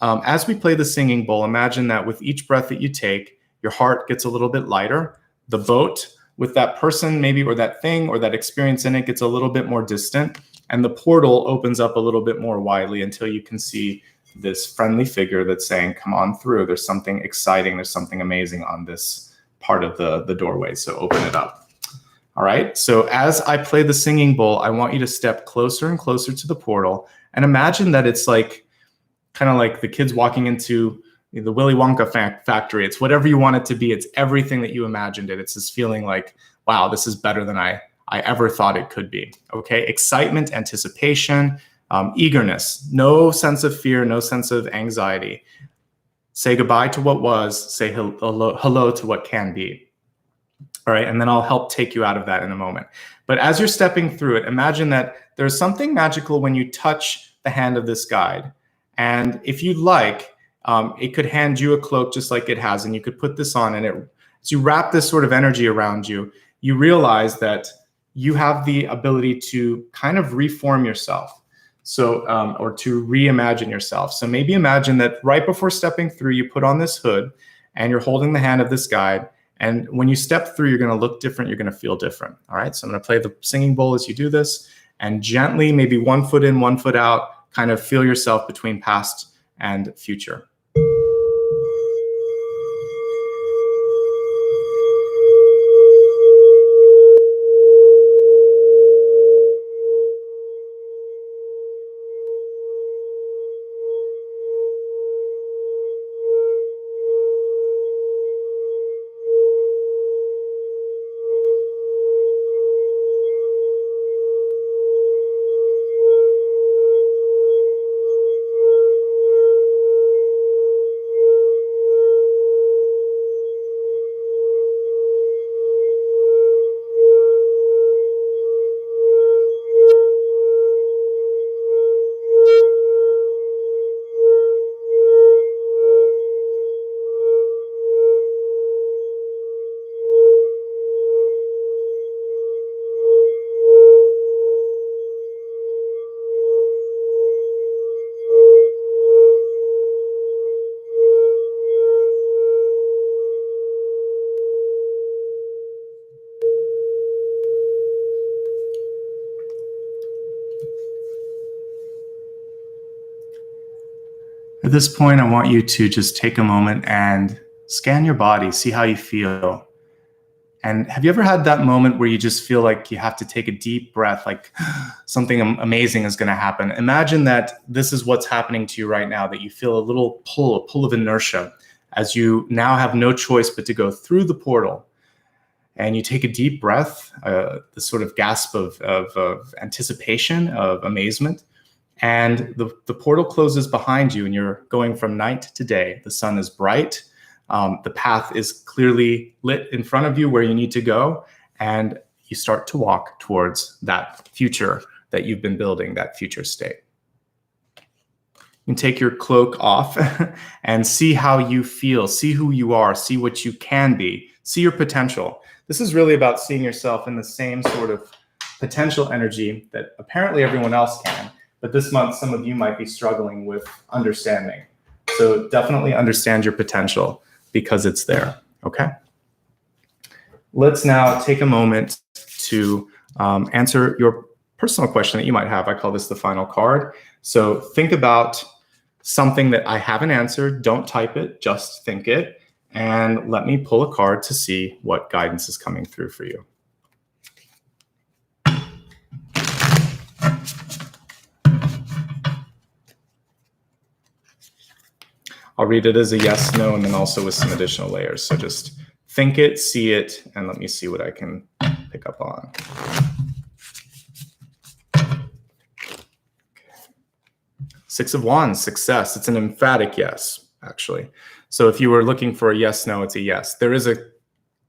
A: as we play the singing bowl, imagine that with each breath that you take, your heart gets a little bit lighter. The boat with that person maybe, or that thing or that experience in it gets a little bit more distant. And the portal opens up a little bit more widely until you can see this friendly figure that's saying, come on through. There's something exciting. There's something amazing on this part of the doorway. So open it up. All right. So as I play the singing bowl, I want you to step closer and closer to the portal and imagine that it's like kind of like the kids walking into the Willy Wonka factory. It's whatever you want it to be. It's everything that you imagined it. It's this feeling like, wow, this is better than I ever thought it could be. Okay. Excitement, anticipation, eagerness, no sense of fear, no sense of anxiety. Say goodbye to what was, say hello to what can be. All right, and then I'll help take you out of that in a moment. But as you're stepping through it, imagine that there's something magical when you touch the hand of this guide. And if you'd like, it could hand you a cloak just like it has, and you could put this on, and as you wrap this sort of energy around you, you realize that you have the ability to kind of reform yourself. So, or to reimagine yourself. So maybe imagine that right before stepping through, you put on this hood and you're holding the hand of this guide. And when you step through, you're going to look different. You're going to feel different. All right. So I'm going to play the singing bowl as you do this, and gently, maybe 1 foot in, 1 foot out, kind of feel yourself between past and future. At this point, I want you to just take a moment and scan your body, see how you feel. And have you ever had that moment where you just feel like you have to take a deep breath, like something amazing is going to happen? Imagine that this is what's happening to you right now, that you feel a little pull, a pull of inertia, as you now have no choice but to go through the portal. And you take a deep breath, the sort of gasp of anticipation, of amazement. And the portal closes behind you, and you're going from night to day. The sun is bright. The path is clearly lit in front of you where you need to go. And you start to walk towards that future that you've been building, that future state. You can take your cloak off and see how you feel, see who you are, see what you can be, see your potential. This is really about seeing yourself in the same sort of potential energy that apparently everyone else can. But this month, some of you might be struggling with understanding. So definitely understand your potential because it's there, okay? Let's now take a moment to answer your personal question that you might have. I call this the final card. So think about something that I haven't answered. Don't type it, just think it. And let me pull a card to see what guidance is coming through for you. I'll read it as a yes, no, and then also with some additional layers. So just think it, see it, and let me see what I can pick up on. Six of Wands, success. It's an emphatic yes, actually. So if you were looking for a yes, no, it's a yes. There is a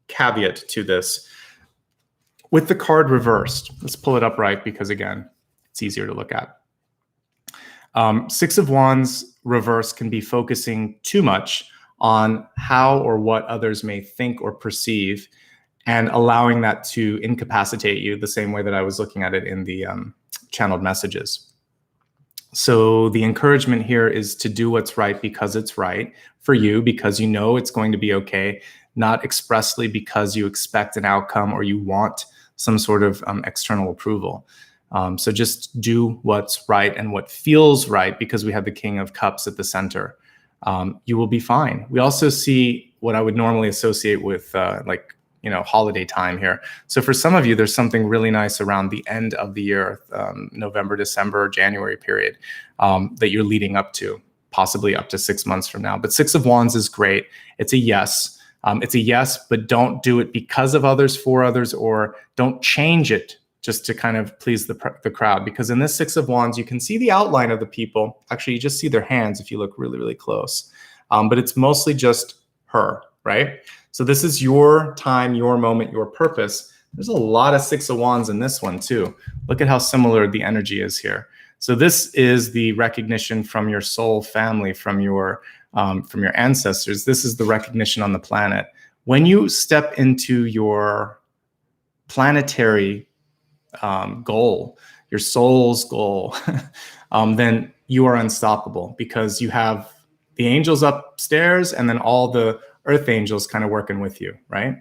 A: caveat to this. With the card reversed, let's pull it upright because, again, it's easier to look at. Six of Wands reverse can be focusing too much on how or what others may think or perceive and allowing that to incapacitate you the same way that I was looking at it in the channeled messages. So the encouragement here is to do what's right because it's right for you, because you know it's going to be okay, not expressly because you expect an outcome or you want some sort of external approval. So just do what's right and what feels right, because we have the King of Cups at the center. You will be fine. We also see what I would normally associate with holiday time here. So for some of you, there's something really nice around the end of the year, November, December, January period that you're leading up to, possibly up to 6 months from now. But Six of Wands is great. It's a yes. It's a yes, but don't do it because of others, for others, or don't change it just to kind of please the crowd. Because in this Six of Wands, you can see the outline of the people. Actually, you just see their hands if you look really, really close. But it's mostly just her, right? So this is your time, your moment, your purpose. There's a lot of Six of Wands in this one too. Look at how similar the energy is here. So this is the recognition from your soul family, from your ancestors. This is the recognition on the planet. When you step into your planetary goal, your soul's goal, then you are unstoppable, because you have the angels upstairs and then all the earth angels kind of working with you, right?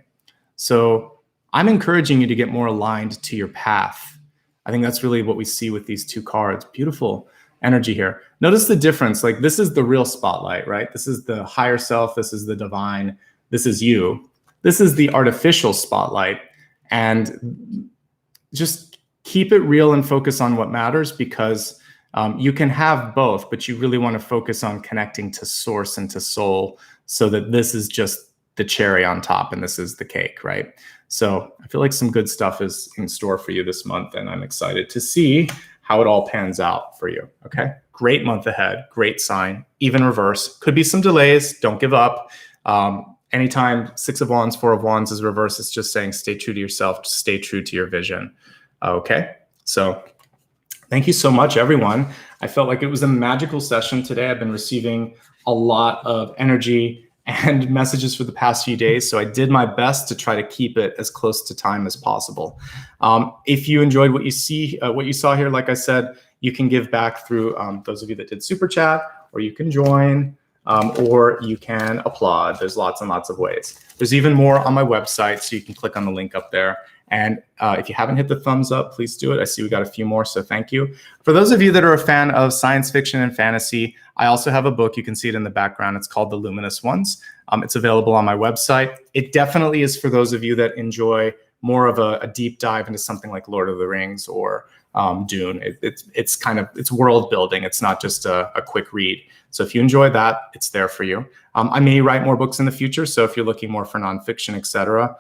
A: So I'm encouraging you to get more aligned to your path. I think that's really what we see with these two cards. Beautiful energy here. Notice the difference. Like, this is the real spotlight, right? This is the higher self. This is the divine. This is you. This is the artificial spotlight. And just keep it real and focus on what matters, because you can have both, but you really want to focus on connecting to source and to soul, so that this is just the cherry on top and this is the cake, right? So I feel like some good stuff is in store for you this month, and I'm excited to see how it all pans out for you, okay? Great month ahead, great sign, even reverse. Could be some delays, don't give up. Anytime Six of Wands, Four of Wands is reverse, it's just saying stay true to yourself, stay true to your vision, okay? So thank you so much, everyone. I felt like it was a magical session today. I've been receiving a lot of energy and messages for the past few days, so I did my best to try to keep it as close to time as possible. If you enjoyed what you saw here, like I said, you can give back through those of you that did Super Chat, or you can join, or you can applaud. There's lots and lots of ways. There's even more on my website, so you can click on the link up there. And if you haven't hit the thumbs up, please do it. I see we got a few more, so thank you. For those of you that are a fan of science fiction and fantasy, I also have a book. You can see it in the background. It's called The Luminous Ones. It's available on my website. It definitely is for those of you that enjoy more of a deep dive into something like Lord of the Rings or Dune. It's world building. It's not just a quick read. So if you enjoy that, it's there for you. I may write more books in the future. So if you're looking more for nonfiction, etc.,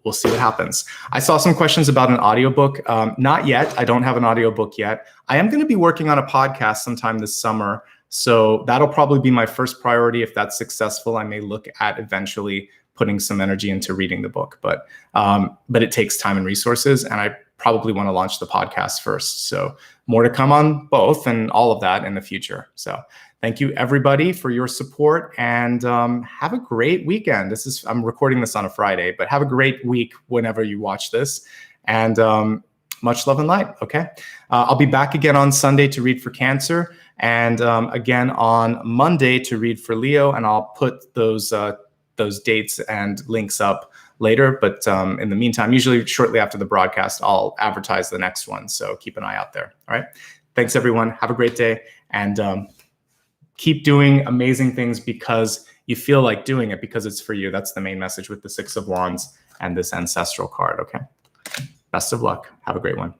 A: we'll see what happens. I saw some questions about an audiobook. Not yet. I don't have an audiobook yet. I am going to be working on a podcast sometime this summer. So that'll probably be my first priority. If that's successful, I may look at eventually putting some energy into reading the book. But it takes time and resources, and I probably want to launch the podcast first. So more to come on both and all of that in the future. So thank you, everybody, for your support, and have a great weekend. I'm recording this on a Friday, but have a great week whenever you watch this, and much love and light, okay? I'll be back again on Sunday to read for Cancer, and again on Monday to read for Leo, and I'll put those dates and links up later. But in the meantime, usually shortly after the broadcast, I'll advertise the next one. So keep an eye out there, all right? Thanks, everyone. Have a great day, and keep doing amazing things because you feel like doing it, because it's for you. That's the main message with the Six of Wands and this ancestral card, okay? Best of luck. Have a great one.